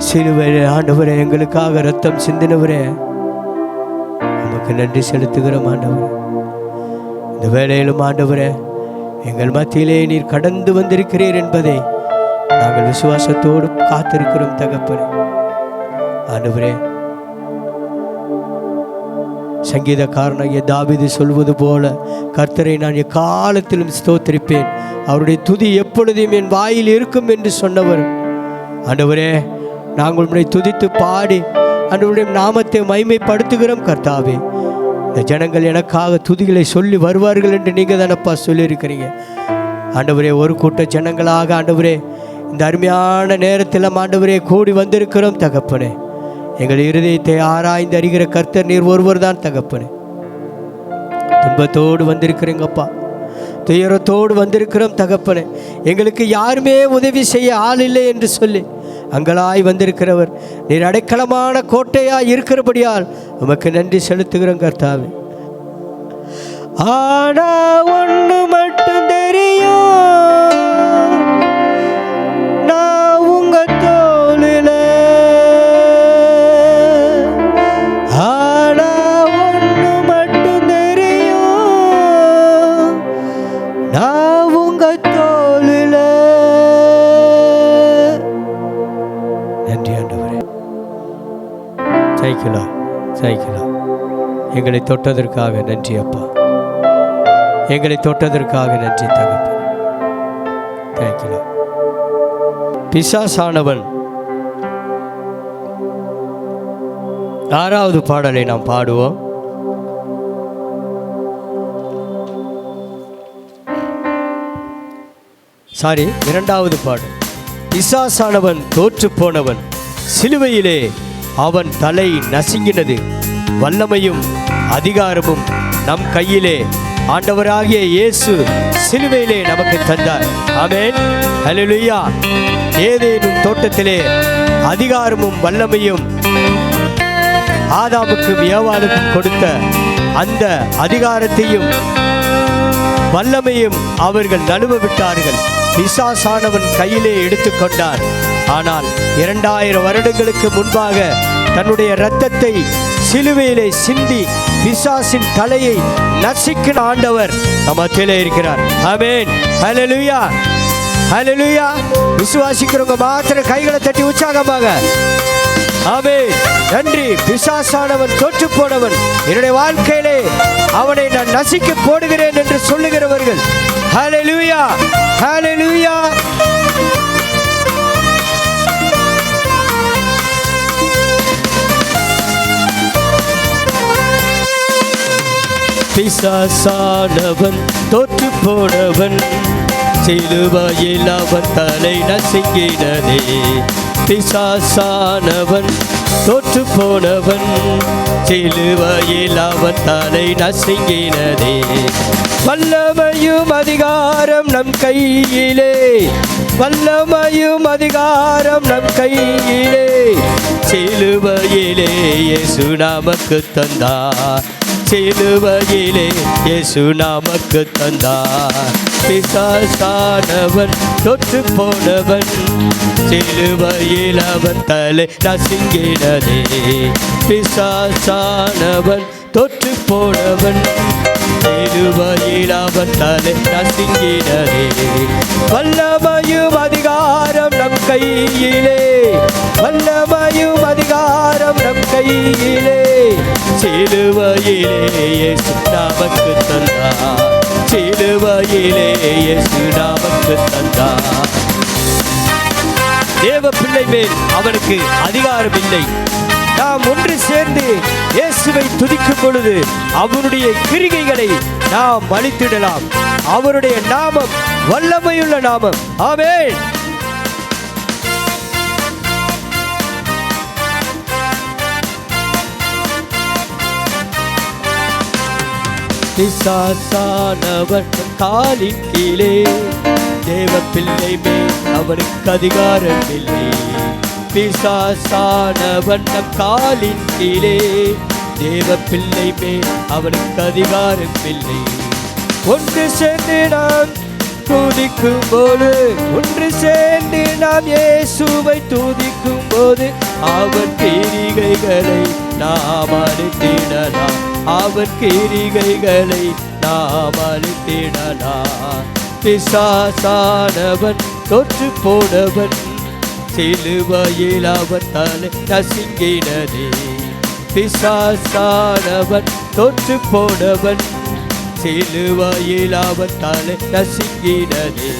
சிலுவையிலே ஆண்டவரே எங்களுக்காக ரத்தம் சிந்தினவரே, நமக்கு நன்றி செலுத்துகிறோம் ஆண்டவரே. இந்த வேளையிலும் ஆண்டவரே எங்கள் மத்தியிலே நீர் கடந்து வந்திருக்கிறீர் என்பதை நாங்கள் விசுவாசத்தோடு காத்திருக்கிறோம் தகப்பனே. ஆண்டவரே, சங்கீதக்காரனாகிய தாவீது சொல்வது போல, கர்த்தரை நான் எக்காலத்திலும் ஸ்தோத்திரிப்பேன், அவருடைய துதி எப்பொழுதும் என் வாயில் இருக்கும் என்று சொன்னவர். ஆண்டவரே, நாங்கள் உம்மை துதித்து பாடி ஆண்டவருடைய நாமத்தை மகிமைப்படுத்துகிறோம் கர்த்தாவே. இந்த ஜனங்கள் எனக்காக துதிகளை சொல்லி வருவார்கள் என்று நீங்கள் தானப்பா சொல்லியிருக்கிறீங்க. ஆண்டவரே, ஒரு கூட்ட ஜனங்களாக ஆண்டவரே இந்த அருமையான நேரத்தில் ஆண்டவரே கூடி வந்திருக்கிறோம் தகப்பனே. எங்கள் இருதயத்தை ஆராய்ந்து அறிகிற கர்த்தர் நீர் ஒருவர் தான் தகப்பனே. துன்பத்தோடு வந்திருக்கிறேங்கப்பா, துயரத்தோடு வந்திருக்கிறோம் தகப்பனே. எங்களுக்கு யாருமே உதவி செய்ய ஆள் இல்லை என்று சொல்லி அங்கலாய் வந்திருக்கிறவர் நீர் அடைக்கலமான கோட்டையாய் இருக்கிறபடியால் உமக்கு நன்றி செலுத்துகிறோம் கர்த்தாவே. ஆனா ஒன்று மட்டும் தெரியும், நான் உங்க தோளுல. ஆனா ஒன்று மட்டும் தெரியும், நான் உங்க தோளுல. நன்றி ஆண்டவரே. சைக்கிளா சைக்கிளா எங்களை தொட்டதற்காக நன்றி அப்பா, எங்களை தொட்டதற்காக நன்றி தகப்பனே. தேங்க்யூ. பிசாசானவன் 6வது பாடலை நாம் பாடுவோம். சாரி, 2வது பாடல். பிசாசானவன் தோற்று போனவன், சிலுவையிலே அவன் தலை நசுங்கினது, வல்லமையும் அதிகாரமும் நம் கையிலே ஆண்டவராகிய இயேசு சிலுவையிலே நமக்கு தந்தார். ஆமென். ஹல்லேலூயா. ஏதேனும் தோட்டத்திலே அதிகாரமும் வல்லமையும் ஆதாமுக்கும் ஏவாளுக்கும் கொடுத்த அந்த அதிகாரத்தையும் வல்லமையும் அவர்கள் நழுவ விட்டார்கள். பிசாசானவன் கையிலே எடுத்துக்கொண்டான். ஆனால் 2000 வருடங்களுக்கு முன்பாக தன்னுடைய இரத்தத்தை சிலுவையிலே சிந்தி பிசாசின் தலையை நசுக்கின ஆண்டவர் நம்ம மத்தியிலே இருக்கிறார். ஆமென். ஹல்லேலூயா. ஹல்லேலூயா. விசுவாசிக்கிறவங்க மாத்திரம் கைகளை தட்டி உற்சாகமாக ஆமென். நன்றி. பிசாசானவன் தோற்று போனவன், என்னுடைய வாழ்க்கையிலே அவனை நான் நசுக்கி போடுகிறேன் என்று சொல்லுகிறவர்கள் ஹல்லேலூயா. ஹல்லேலூயா. பிசாசானவன் தோற்று போனவன், சிலுவையில் அவன் தலை நசுங்கினதே. பிசாசானவன் தோற்று போனவன், சிலுவையில் அவன் தலை நசுங்கினதே. வல்லமையும் அதிகாரம் நம் கையிலே, வல்லமையும் அதிகாரம் நம் கையிலே, சிலுவையிலே இயேசு நமக்கு தந்தார். சிலுவையிலே இயேசு நமக்கு தந்தார். பிசாசானவன் தோற்று போனவன், சிலுவையில் அவன் தலை நசுங்கினதே. பிசாசானவன் தோற்று போனவன், சிலுவையில் அவன் தலை நசுங்கினதே. வல்லமையும் அதிகாரம் நம் கையிலே, வல்லமையும் அதிகாரம் நம் கையிலே, சிலுவையிலே இயேசு நமக்கு தந்தார். சிலுவையிலே இயேசு நமக்கு தந்தார். தேவ பிள்ளை மேல் அவனுக்கு அதிகாரம் இல்லை. நாம் ஒன்று சேர்ந்து இயேசுவை துதிக்கும் பொழுது அவருடைய கிரிகைகளை நாம் அழித்திடலாம். அவருடைய நாமம் வல்லமையுள்ள நாமம். ஆமென். பிசாசானவன் காலின் கீழே, தேவ பிள்ளை மேல் அவனுக்கு அதிகாரம் இல்லை. பிசாசானவன் காலின் கீழே, தேவ பிள்ளை மேல் அவனுக்கு அதிகாரம் இல்லை. ஒன்று சேர்ந்து நாம் துதிக்கும் போது, ஒன்று சேர்ந்து நாம் இயேசுவை துதிக்கும் போது, அவன் கிரிகைகளை நாம் அழித்திடலாம். அவன் கிரிகைகளை நாம் அழித்திடலாம். பிசாசானவன் தோற்று போனவன், சிலுவையில் அவன் தலை நசுங்கினதே. பிசாசானவன் தோற்று போனவன், சிலுவையில் அவன் தலை நசுங்கினதே.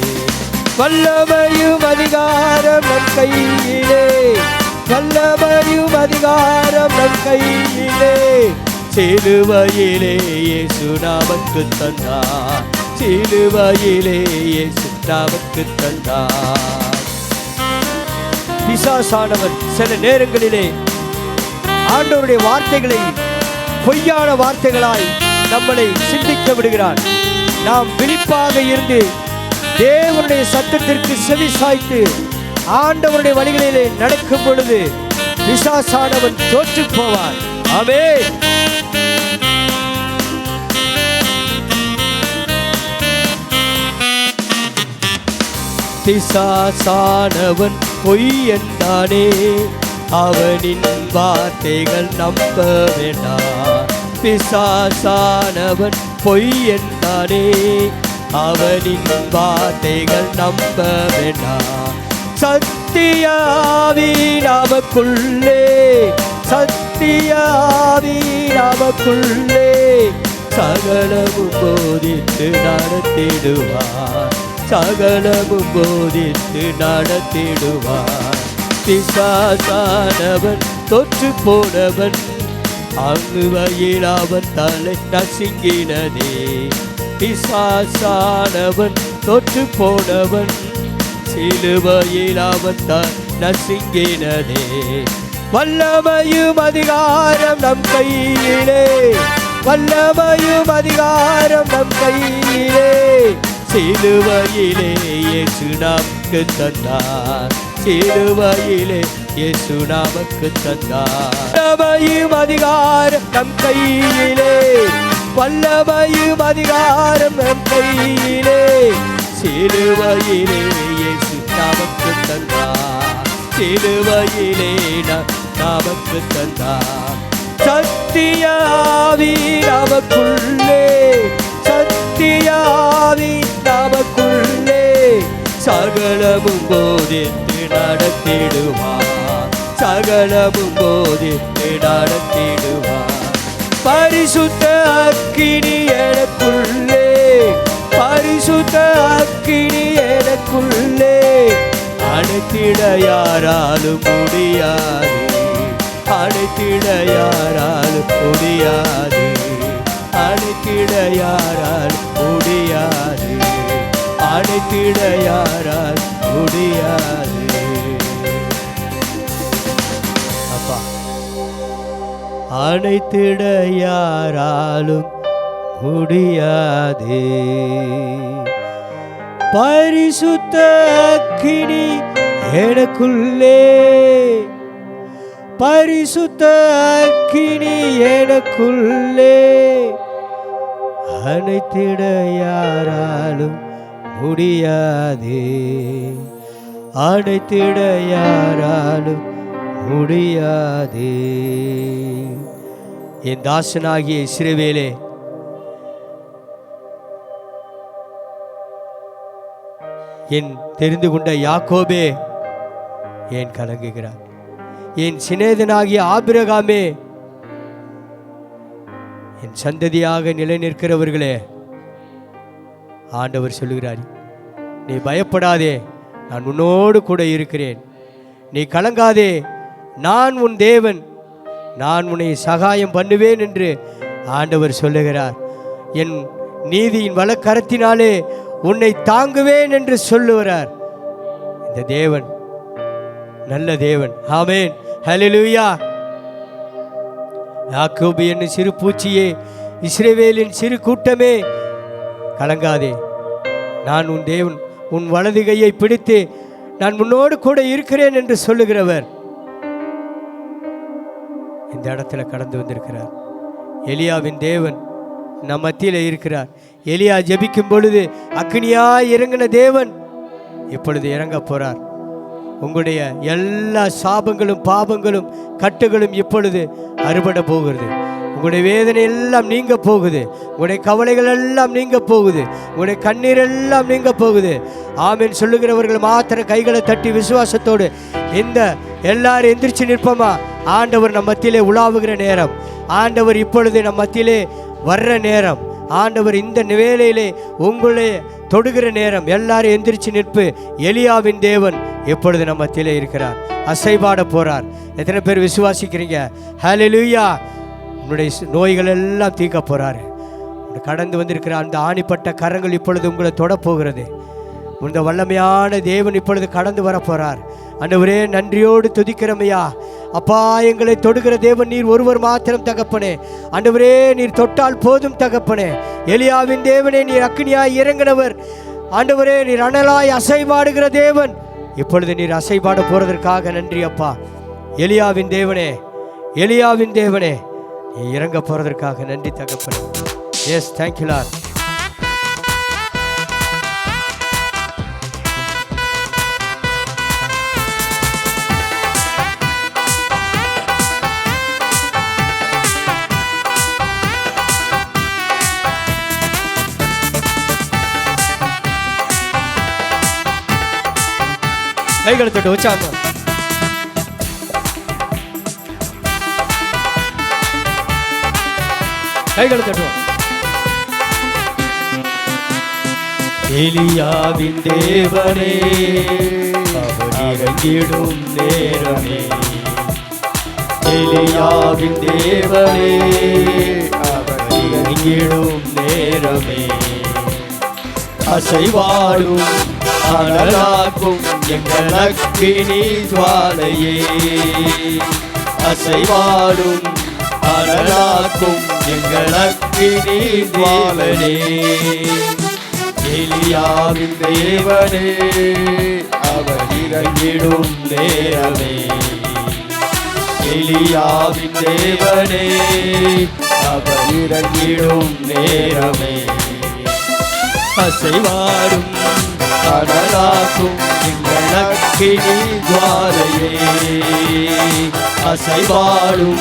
வல்லமையும் அதிகாரம் நம் கையிலே, வல்லமையும் அதிகாரம் நம் கையிலே, சிலுவையிலே இயேசு நமக்கு தந்தார். சிலுவையிலே இயேசு நமக்கு தந்தார். பிசாசானவன் சில நேரங்களிலே ஆண்டவருடைய வார்த்தைகளை பொய்யான வார்த்தைகளாய் நம்மளை சிந்திக்க விடுகிறான். நாம் விழிப்பாக இருந்து தேவனுடைய சத்தத்திற்கு செவி சாய்த்து ஆண்டவருடைய வழிகளிலே நடக்கும் பொழுது பிசாசானவன் தோற்று போவான். ஆமென். பிசாசானவன் பொய் என்றானே, அவனின் வார்த்தைகள் நம்ப வேண்டாம். பிசாசானவன் பொய் என்றானே, அவனின் வார்த்தைகள் நம்ப வேண்டாம். சத்திய ஆவி நமக்குள்ளே, சத்திய ஆவி நமக்குள்ளே, சகலமும் போதித்து நடத்திடுவார். சகலமும் போதித்து நடத்திடுவார். பிசாசானவன் தோற்று போனவன், அங்குவையில் அவன் தலை நசுங்கினதே. பிசாசானவன் தோற்று போனவன், சிலுவையில் அவன் தலை நசுங்கினதே. வல்லமையும் அதிகாரம் நம் கையிலே, வல்லமையும் அதிகாரம் நம் கையிலே. சிலுவையிலே இயேசு நமக்கு தந்தார், சிலுவையிலே இயேசு நமக்கு தந்தார். வல்லமையும் அதிகாரம் நம் கையிலே, வல்லமையும் அதிகாரம் நம் கையிலே. சிலுவையிலே இயேசு நமக்கு தந்தார், சிலுவையிலே நமக்கு தந்தார். சத்திய ஆவி நமக்குள்ளே, சத்திய ஆவி நமக்குள்ளே. சகலமும் போதித்து நடத்திடுவார், சகலமும் போதித்து நடத்திடுவார். பரிசுத்த அக்கினி எனக்குள்ளே, பரிசுத்த அக்கினி எனக்குள்ளே. அணைத்திட யாராலும் முடியாது, அணைத்திட யாராலும் முடியாது, அணைத்திட யாராலும் முடியாது, அணைத்திட யாரால் முடியாது. அப்பா, அணைத்திட யாராலும் முடியாது. பரிசுத்த அக்கினி எனக்குள்ளே, பரிசுத்த அக்கினி எனக்குள்ளே. அணைத்திட யாராலும் முடியாது, அணைத்திட யாராலும் முடியாது. என் தாசனாகிய இஸ்ரவேலே, என் தெரிந்து கொண்ட யாக்கோபே ஏன் கலங்குகிறார்? என் சிநேதனாகிய ஆபிரகாமே, என் சந்ததியாக நிலை நிற்கிறவர்களே, ஆண்டவர் சொல்லுகிறார், நீ பயப்படாதே, நான் உன்னோடு கூட இருக்கிறேன். நீ கலங்காதே, நான் உன் தேவன், நான் உன்னை சகாயம் பண்ணுவேன் என்று ஆண்டவர் சொல்லுகிறார். என் நீதியின் வலக்கரத்தினாலே உன்னை தாங்குவேன் என்று சொல்லுகிறார். இந்த தேவன் நல்ல தேவன். ஆமென், ஹல்லேலூயா. யாக்கோபு என்னும் சிறு பூச்சியே, இஸ்ரவேலின் சிறு கூட்டமே, கலங்காதே, நான் உன் தேவன், உன் வலது கையை பிடித்து நான் உன்னோடு கூட இருக்கிறேன் என்று சொல்லுகிறவர் இந்த இடத்துல கடந்து வந்திருக்கிறார். எலியாவின் தேவன் நம் மத்தியில் இருக்கிறார். எலியா ஜெபிக்கும் பொழுது அக்கினியாய் இறங்கின தேவன் இப்பொழுது இறங்க போறார். உங்களுடைய எல்லா சாபங்களும் பாபங்களும் கட்டுகளும் இப்பொழுது அறுபட போகிறது. உங்களுடைய வேதனை எல்லாம் நீங்க போகுது, உங்களுடைய கவலைகள் எல்லாம் நீங்க போகுது, உங்களுடைய கண்ணீர் எல்லாம் நீங்க போகுது. ஆமென் சொல்லுகிறவர்கள் மாத்திரம் கைகளை தட்டி விசுவாசத்தோடு இந்த எல்லாரும் எந்திரிச்சு நிற்போமா? ஆண்டவர் நம் மத்தியிலே உலாவுகிற நேரம், ஆண்டவர் இப்பொழுது நம் மத்தியிலே வர்ற நேரம், ஆண்டவர் இந்த வேளையிலே உங்களை தொடுகிற நேரம். எல்லாரும் எந்திரிச்சு நிற்பு. எலியாவின் தேவன் எப்பொழுது நம்ம மத்தியிலே இருக்கிறார், அசைபாட போறார். எத்தனை பேர் விசுவாசிக்கிறீங்க? ஹல்லேலூயா. உன்னுடைய நோய்கள் எல்லாம் தீர்க்க போறாரு. கடந்து வந்திருக்கிற அந்த ஆணிப்பட்ட கரங்கள் இப்பொழுது உங்களை தொட போகிறது. இந்த வல்லமையான தேவன் இப்பொழுது கடந்து வர போறார். ஆண்டவரே, நன்றியோடு துதிக்கிறமையா. அப்பா, எங்களை தொடுகிற தேவன் நீர் ஒருவர் மாத்திரம் தகப்பனே. ஆண்டவரே, நீர் தொட்டால் போதும் தகப்பனே. எலியாவின் தேவனே, நீர் அக்கினியாய் இறங்கினவர். ஆண்டவரே, நீர் அனலாய் அசைபாடுகிற தேவன். இப்பொழுது நீர் அசைபாட போறதற்காக நன்றி அப்பா. எலியாவின் தேவனே, எலியாவின் தேவனே, நீ இறங்க போறதற்காக நன்றி தகப்பனே. Yes, thank you Lord. கைகளை தொட்டு வச்சாங்க. கைகளை தட்டுவோம். எலியாவின் தேவனே, அவர் இறங்கிடும் நேரமே. எலியாவின் தேவனே, அவர் இறங்கிடும் நேரமே. அசைவாடும் அனலாக்கும் எங்கள் அக்கினி ஜுவாலையே. அசைவாடும் அனலாக்கும் எங்கள் அக்கினி தேவனே. எலியாவின் தேவனே, அவர் இறங்கிடும் நேரமே. எலியாவின் தேவனே, அவர் இறங்கிடும் நேரமே. அசைவாடும் அனலாக்கும் எங்கள் அக்கினி ஜுவாலையே. அசைவாடும்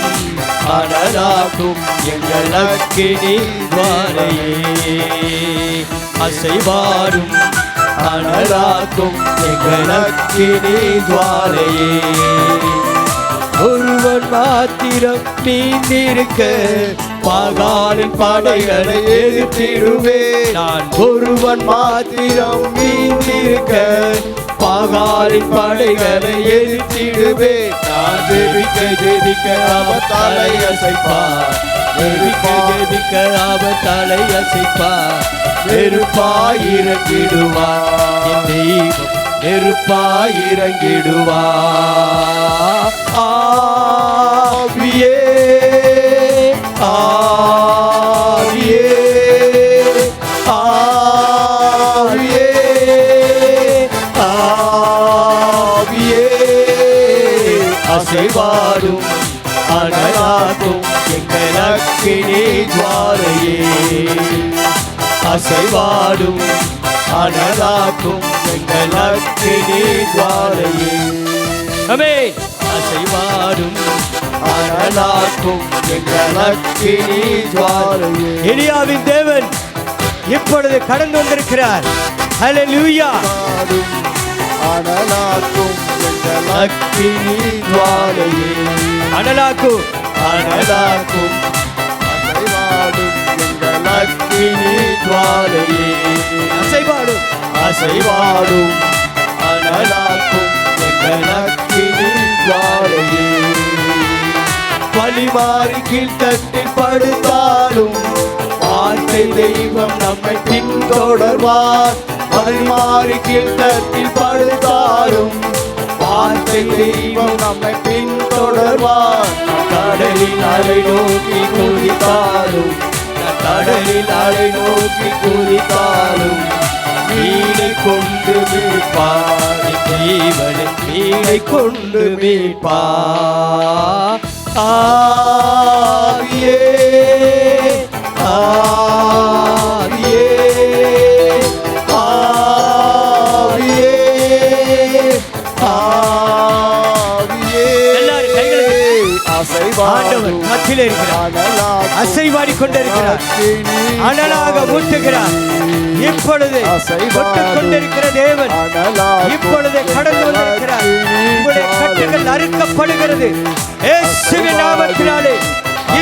அனலாக்கும் எங்கள் அக்கினி ஜுவாலையே. அசைவாடும் அனலாக்கும் எங்கள் அக்கினி ஜுவாலையே. ஒருவன் மாத்திரம் நீந்திருக்க பாகாலின் படைகளை எதிர்த்திடுவே. நான் ஒருவன் மாத்திரம் நீந்திருக்க பாகாலின் படைகளை எதிர்த்திடுவே. நான் ஜெபிக்க ஜெபிக்க அவர் தலை அசைப்பார். ஜெபிக்க ஜெபிக்க அவர் தலை அசைப்பார். நெருப்பாயிரங்கிடுவார் என் தெய்வம், நெருப்பாயிரங்கிடுவார். ஆவியே ஆவியே ஆவியே ஆவியே. அசைவாடும் அனலாக்கும் எங்கள் அக்கினி ஜுவாலையே. அசைவாடும் அனலாக்கும் எங்கள் அக்கினி ஜுவாலையே. ஆமென். அசைவாடும் அனலாக்கும் எங்கள் அக்கினி ஜுவாலையே. எலியாவின் தேவன் இப்பொழுது கடந்து வந்திருக்கிறார். ஹல்லேலூயா. அனலாக்கும் எங்கள் அக்கினி ஜுவாலையே. அனலாக்கும் அனலாக்கும் அசைவாடும் எங்கள் அக்கினி ஜுவாலையே. அசைவாடும் அசைவாடும் அனலாக்கும் எங்கள் அக்கினி ஜுவாலையே. வழிமாறி கீழ்த்தட்டில் படுத்தாலும் வார்த்தை தெய்வம் நம்மை பின்தொடர்வார். வழிமாறி கீழ்த்தட்டில் படுத்தாலும் வார்த்தை தெய்வம் நம்மை பின்தொடர்வார். கடலில் அலை நோக்கி குதித்தாலும், கடலில் அலை நோக்கி குதித்தாலும் மீனை கொண்டு மீட்பார். ஜீவனை மீனை கொண்டு மீட்பார். ஆவியே ஆவியே ஆவியே ஆவியே. எல்லாரும் கைகளை ஆண்டவர் மத்தியிலே இருக்கிறார். அசைவாடி கொண்டிருக்கிறார். அனலாக ஊட்டுகிறார். இப்பொழுது கொட்டுக் கொண்டிருக்கிற தேவன் இப்பொழுது கடந்து வந்திருக்கிறார். உங்களுடைய கட்டுகள் அறுக்கப்படுகிறது இயேசுவின் நாமத்தினாலே.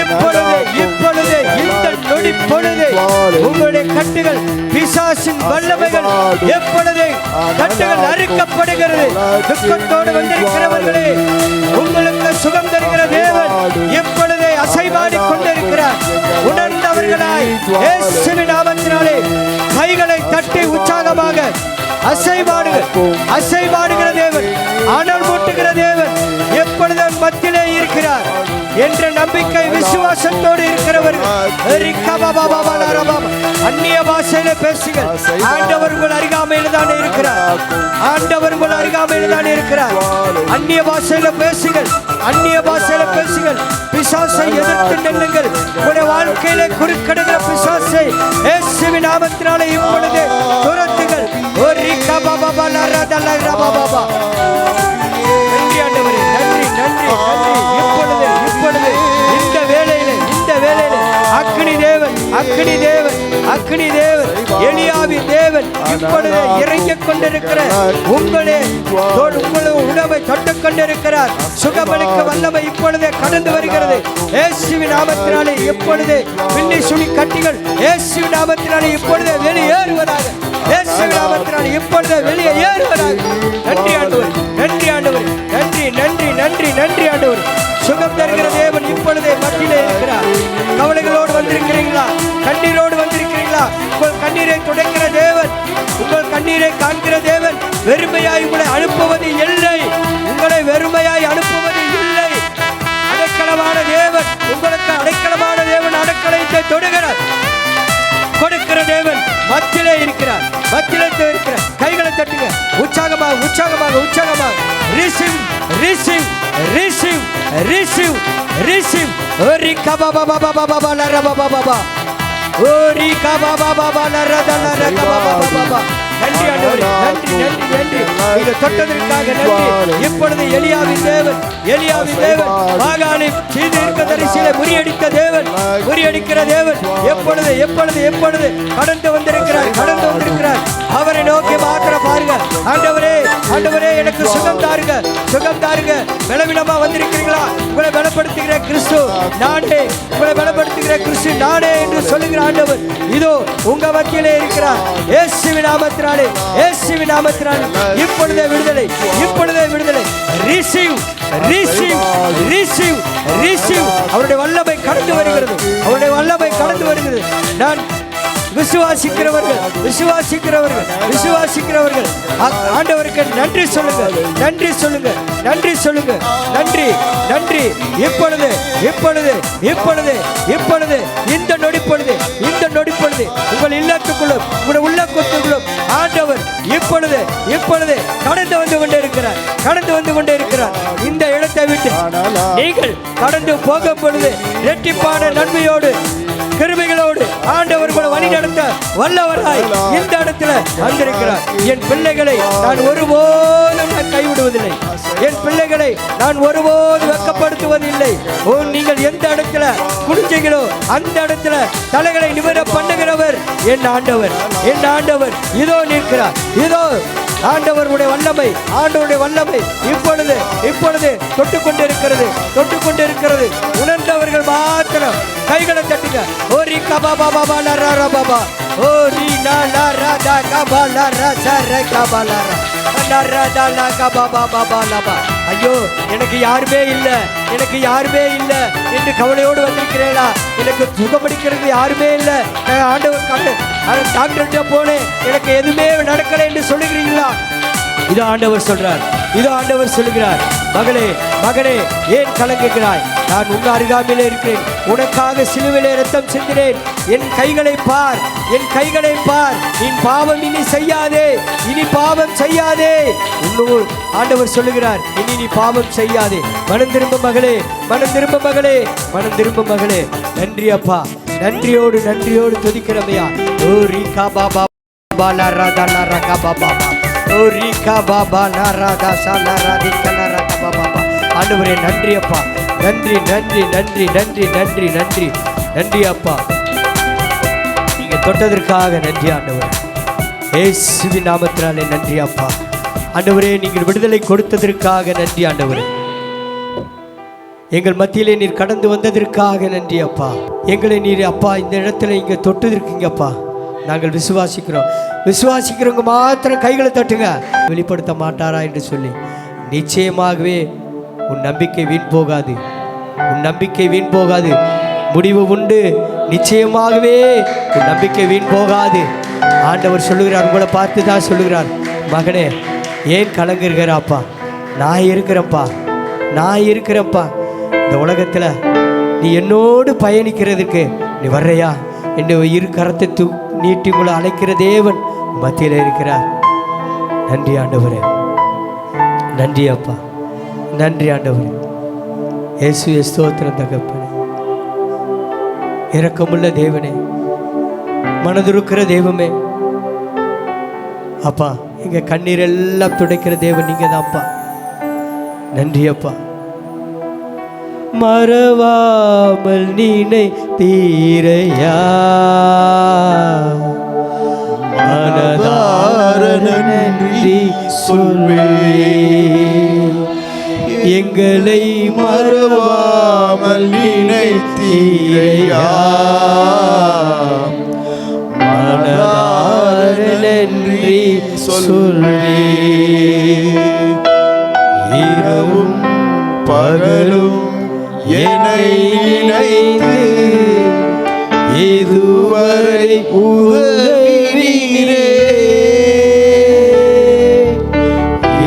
இப்பொழுது இப்பொழுது இந்த நொடி பொழுது உங்களுடைய கட்டுகள், பிசாசின் வல்லமைகள் எப்பொழுது கட்டுகள் அறுக்கப்படுகிறது. துக்கத்தோடு வந்திருக்கிறவர்களே, உங்களுக்கு சுகம் தருகிற தேவன் எப்பொழுது அசைவாடி கொண்டிருக்கிறார். உணர்ந்தவர்களாய் இயேசுவின் நாமத்தினாலே கைகளை தட்டி உற்சாகமாக அசைவாடுகிற தேவன், அனல் மூட்டுகிற தேவன் எப்பொழுது மத்தியிலே இருக்கிறார் என்ற நம்பிக்கை விசுவாசத்தோடு இருக்கிறவர்கள் அந்நிய பாஷையில பேசுங்கள். ஆண்டவர் உங்கள் அருகாமையில் தான் இருக்கிறார். ஆண்டவர் உங்கள் அருகாமையில் தான் இருக்கிறார். அந்நிய பாஷையில பேசுங்கள். அந்நிய பாஷையில பேசுங்கள். பிசாசை எதிர்த்து நில்லுங்கள். உங்களுடைய வாழ்க்கையிலே குறுக்கிடுகிற பிசாசை இயேசுவின் நாமத்தினாலே இப்பொழுது துரத்துங்கள். நன்றி ஆண்டவரே, நன்றி நன்றி நன்றி. இப்பொழுது இப்பொழுது இந்த வேளையிலே அக்னி தேவன் அக்னி தேவன் அக்னி தேவன் எலியாவின் தேவன் இப்பொழுது இறங்கிக் கொண்டிருக்கிற உங்களுடைய உணவை தொட்டுக் கொண்டிருக்கிறார். சுகமளிக்க வல்லமை இப்பொழுதே கடந்து வருகிறது இயேசுவின் நாமத்தினாலே. இப்பொழுது பின்னி சுனி கட்டிகள் இயேசுவின் நாமத்தினாலே இப்பொழுது வெளியேறுவதாக. இயேசுவின் நாமத்தினாலே இப்பொழுது வெளியே ஏறுவதாக. நன்றி ஆண்டவர், நன்றி ஆண்டவர், நன்றி நன்றி நன்றி நன்றி ஆண்டவர். சுகம் தருகிற தேவன் இப்பொழுதே மத்தியிலே இருக்கிறார். கவலைகளோடு வந்திருக்கிறீங்களா? கண்ணீரோடு வந்திருக்கிறீங்களா? உங்கள் கண்ணீரை துடைக்கிற தேவன், உங்கள் கண்ணீரை காண்கிற தேவன் வெறுமையாய் உங்களை அனுப்புவது இல்லை. உங்களை வெறுமையாய் அனுப்புவது இல்லை. அடைக்கலமான தேவன், உங்களுக்கு உற்சாகமாக உற்சாகமாக receive receive receive receive receive. ஓரி கபா பாபா பாபா பாபா லர பாபா பாபா ஓரி கபா பாபா பாபா லர லர கபா பாபா பாபா. நன்றி ஆண்டவரே, நன்றி நன்றி நன்றி. நீங்க தொட்டதற்காக நன்றி. இப்பொழுது எலியாவின் தேவன், எலியாவின் தேவன், பாகாலை செய்து இருக்க தரிசிலை முறியடித்த தேவன், முறியடிக்கிற தேவன் எப்பொழுது எப்பொழுது எப்பொழுது கடந்து வந்திருக்கிறார், கடந்து வந்திருக்கிறார். அவரை நோக்கி மாத்திர பாருங்க. ஆண்டவரே, ஆண்டவரே எனக்கு சுகம் தாருங்க, சுகம் தாருங்க. பலவீனமா வந்திருக்கிறீங்களா? உங்களை பலப்படுத்துகிற கிறிஸ்து நானே, உங்களை பலப்படுத்துகிற கிறிஸ்து நானே என்று சொல்லுகிற ஆண்டவர் இதோ உங்க மத்தியிலே இருக்கிறார். இயேசுவின் நாமத்தினாலே, இயேசுவின் நாமத்தினாலே இப்பொழுதே விடுதலை, இப்பொழுதே விடுதலை. Receive receive receive receive. அவருடைய வல்லமை கடந்து வருகிறது, அவருடைய வல்லமை கடந்து வருகிறது. நான் விசுவாசிக்கிறவர்கள், விசுவாசிக்கிறவர்கள், விசுவாசிக்கிறவர்கள் ஆண்டவருக்கு நன்றி சொல்லுங்க, நன்றி சொல்லுங்க, நன்றி சொல்லுங்க, நன்றி நன்றி. இப்பொழுது இப்பொழுது இப்பொழுது இப்பொழுது இந்த நொடிப்பொழுது, இந்த நொடிப்பொழுது உங்கள் இல்லத்துக்குள்ளும் உங்களுடைய உள்ளத்துக்குள்ளும் ஆண்டவர் இப்பொழுது இப்பொழுது கடந்து வந்து கொண்டே இருக்கிறார், கடந்து வந்து கொண்டே இருக்கிறார். இந்த இடத்தை விட்டு நீங்கள் கடந்து போகும் பொழுது இரட்டிப்பான நன்மையோடு கிருபைகளோடு ஆண்டவர் கூட வழி நடத்த வல்லவராய் இந்த இடத்துல வந்திருக்கிறார். என் பிள்ளைகளை நான் ஒருபோதும் நான் கைவிடுவதில்லை, என் பிள்ளைகளை நான் ஒருபோதும் வெட்கப்படுத்துவதில்லை. நீங்கள் எந்த இடத்துல குடிச்சீங்களோ அந்த இடத்துல தலைகளை நிமிர பண்ணுகிறவர் என் ஆண்டவர், என் ஆண்டவர் இதோ நிற்கிறார். இதோ ஆண்டவருடைய வல்லமை, ஆண்டவருடைய வல்லமை இப்பொழுது இப்பொழுது தொட்டுக்கொண்டிருக்கிறது, தொட்டுக்கொண்டிருக்கிறது. உணர்ந்தவர்கள் மாத்திரம் கைகளை தட்டுங்க. ஓரி கபா பாபா பாலா பாபா ஓரி நாலா ராதா கபா லாரா சர கபா லாரா நரதா லா கபா பாபா பாலா. ஐயோ எனக்கு யாருமே இல்லை, எனக்கு யாருமே இல்லை என்று கவலையோடு வந்திருக்கிறீர்களா? எனக்கு சுகமளிக்கிறது யாருமே இல்லை, ஆண்டவர் டாக்டர்கிட்ட போனேன், எனக்கு எதுவுமே நடக்கலை என்று சொல்லுகிறீங்களா? இதோ ஆண்டவர் சொல்றார், இதோ ஆண்டவர் சொல்லுகிறார், மகளே மகனே ஏன் கலங்குகிறாய்? நான் உங்க அருகாமையிலே இருக்கிறேன், உனக்காக சிலுவையிலே ரத்தம் சிந்தினேன். என் கைகளை பார், என் கைகளை பார். நீ பாவம் இனி செய்யாதே, இனி பாவம் செய்யாதே. இன்னும் ஆண்டவர் சொல்லுகிறார், இனி நீ பாவம் செய்யாதே. மனம் திரும்ப மகளே, மனம் திரும்ப மகளே, மனம் திரும்ப மகளே. நன்றி அப்பா, நன்றியோடு நன்றியோடு துதிக்கிறமையா. ஓ ரீகா பாபா பாலா ராதா லாரா பாபா ஓ ரீகா பாபா நாராதா சாலா ராதிகா லாரா பாபா. ஆண்டவரே நன்றி அப்பா, நன்றி நன்றி நன்றி நன்றி நன்றி நன்றி நன்றி அப்பா. நீங்க தொட்டதற்காக நன்றி ஆண்டவர், இயேசுவின் நாமத்தினாலே நன்றி அப்பா. ஆண்டவரே நீங்கள் விடுதலை கொடுத்ததற்காக நன்றி ஆண்டவரே. எங்கள் மத்தியிலே நீர் கடந்து வந்ததற்காக நன்றி அப்பா. எங்களை நீர் அப்பா இந்த இடத்துல இங்கே தொட்டதற்குங்கப்பா நாங்கள் விசுவாசிக்கிறோம். விசுவாசிக்கிறவங்க மாத்திரம் கைகளை தட்டுங்க. வெளிப்படுத்த மாட்டாரா என்று சொல்லி நிச்சயமாகவே உன் நம்பிக்கை வீண் போகாது, உன் நம்பிக்கை வீண் போகாது. முடிவு உண்டு, நிச்சயமாகவே உன் நம்பிக்கை வீண் போகாது. ஆண்டவர் சொல்லுகிறார், உங்களை பார்த்து தான் சொல்லுகிறார், மகனே ஏன் கலங்குகிறாப்பா? நான் இருக்கிறேன்ப்பா, நான் இருக்கிறேன்ப்பா. இந்த உலகத்தில் நீ என்னோடு பயணிக்கிறதுக்கு நீ வர்றையா என்று இரு கரத்தை நீட்டி உங்களை அழைக்கிற தேவன் மத்தியில் இருக்கிறார். நன்றி ஆண்டவரே, நன்றி அப்பா, நன்றி ஆண்டவரே. இயேசு ஸ்தோத்திரம் தகப்பனே, இரக்கமுள்ள தேவனே, மனதுருக்கிற தெய்வமே அப்பா. எங்க கண்ணீர் எல்லாம் துடைக்கிற தேவன் நீங்க தான்ப்பா. நன்றி அப்பா. மறவாமல் நீனை தீரையா, மனதார நன்றி சொல்வே. எங்களை மறவாமல் நீனை தீரையா, மனதார நன்றி சொல்வே. இரவும் பகலும் என்னை நினைத்து இதுவரை உதவினீரே.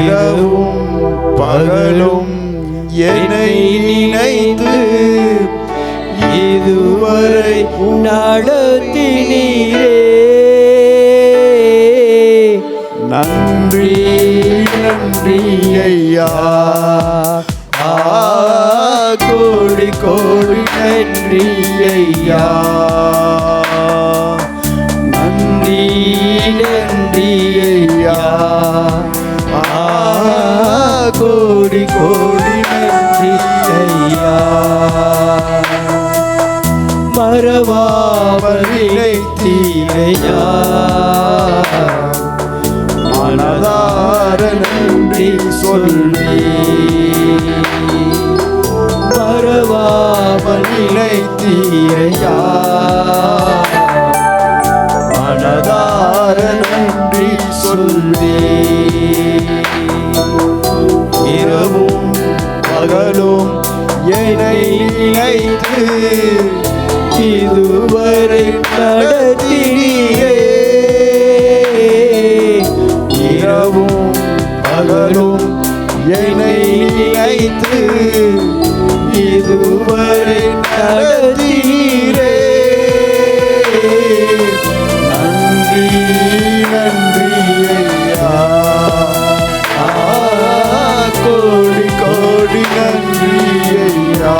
இரவும் பகலும் என்னை நினைத்து இதுவரை நடத்தினீரே. நன்றி நன்றி ஐயா. கோடி கோடி நன்றி ஐயா. நன்றி நன்றி ஐயா. கோடி கோடி நன்றி ஐயா. மறவாமல் நினைத்தீரையா. மனதார நன்றி சொல்வே. மறவாமல் நினைத்தீரையா. மனதார நன்றி சொல்வே. இரவும் பகலும் என்னை நினைத்து இதுவரை நடத்தியே. இரவும் பகலும் என்னை நினைத்து இதுவரை நடத்தியே. நன்றி நன்றி ஐயா. கோடி கோடி நன்றி ஐயா.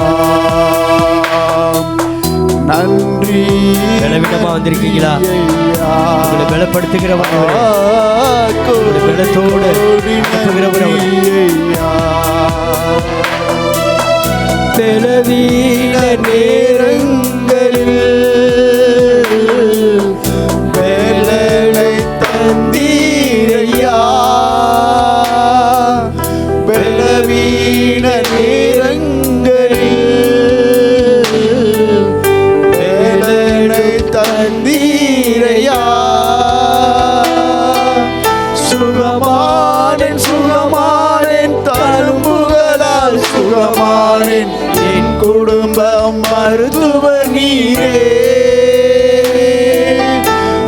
நன்றி பலவீனமா வந்திருக்கீங்களா? ஐயா. உங்களை பலப்படுத்துகிறவர் அவரே. கோடி பலத்தோடு அனுப்புகிறவர் அவரே. ஐயா. பலவீன நேரங்களில் வேலனை தந்தீரையா. பலவீன நேரங்களில் வேலனை தந்தீரையா. சுகமானேன் சுகமானேன் தழும்புகளால் சுகமானேன். என் குடும்பம் மருத்துவ நீரே.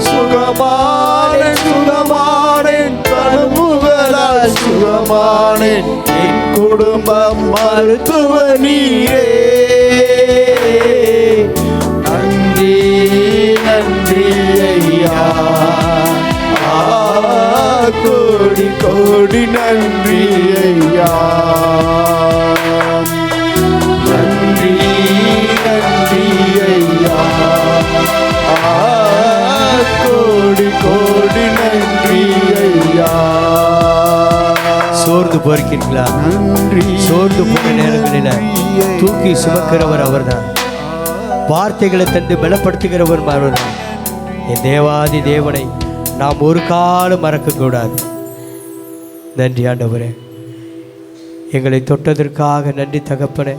சுகமானேன் சுகமானேன் தழும்புகளால் சுகமானேன். என் குடும்பம் மருத்துவ நீரே. நன்றி நன்றி ஐயா. கோடி கோடி நன்றி ஐயா. நன்றி நன்றி ஐயா. கோடி கோடி நன்றி ஐயா. சோர்ந்து போயிருக்கீங்களா? நன்றி. சோர்ந்து போன நேரங்களில் தூக்கி சுமக்கிறவர் அவர்தான். வார்த்தைகளை தந்து பலப்படுத்துகிறவர் அவர்தான். என் தேவாதி தேவனை நாம் ஒரு காலம் மறக்கக்கூடாது. நன்றி ஆண்டவரே. எங்களை தொட்டதற்காக நன்றி தகப்பனே.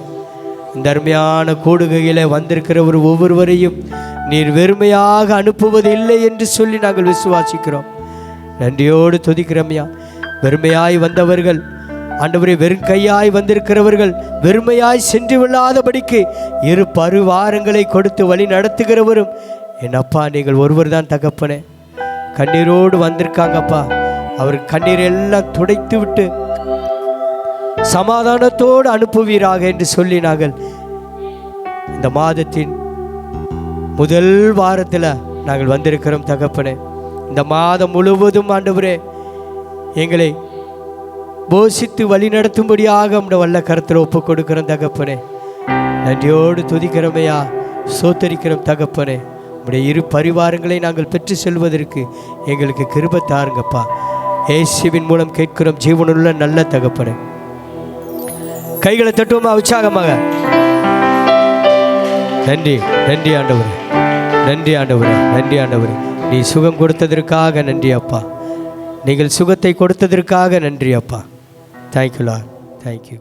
இந்த அருமையான கூடுகையில் வந்திருக்கிறவர் ஒவ்வொருவரையும் நீர் வெறுமையாக அனுப்புவது இல்லை என்று சொல்லி நாங்கள் விசுவாசிக்கிறோம். நன்றியோடு துதிக்கிறோம்யா. வெறுமையாய் வந்தவர்கள் ஆண்டவரே, வெறும் கையாய் வந்திருக்கிறவர்கள் வெறுமையாய் சென்று விடாதபடிக்கு இரு பரிவாரங்களை கொடுத்து வழி நடத்துகிறவரும் என் அப்பா நீங்கள் ஒருவர் தான் தகப்பனே. கண்ணீரோடு வந்திருக்காங்கப்பா. அவர் கண்ணீர் எல்லாம் துடைத்து விட்டு சமாதானத்தோடு அனுப்புவீராக என்று சொல்லி நாங்கள் இந்த மாதத்தின் முதல் வாரத்தில் நாங்கள் வந்திருக்கிறோம் தகப்பனே. இந்த மாதம் முழுவதும் ஆண்டவரே எங்களை போஷித்து வழி நடத்தும்படியாக நம்முடைய வல்ல கருத்தில் ஒப்பு கொடுக்கிறோம் தகப்பனே. நன்றியோடு துதிக்கிறோமையா, சோத்தரிக்கிறோம் தகப்பனே. உடைய இரு பரிவாரங்களை நாங்கள் பெற்று செல்வதற்கு எங்களுக்கு கிருபை தாருங்கப்பா. இயேசுவின் மூலம் கேட்கிறோம் ஜீவனுள்ள நல்ல தகப்பனே. கைகளை தட்டுவோமா உற்சாகமாக. நன்றி நன்றி ஆண்டவரே, நன்றி ஆண்டவரே, நன்றி ஆண்டவரே. நீ சுகம் கொடுத்ததற்காக நன்றி அப்பா. நீங்கள் சுகத்தை கொடுத்ததற்காக நன்றி அப்பா. Thank you Lord, thank you.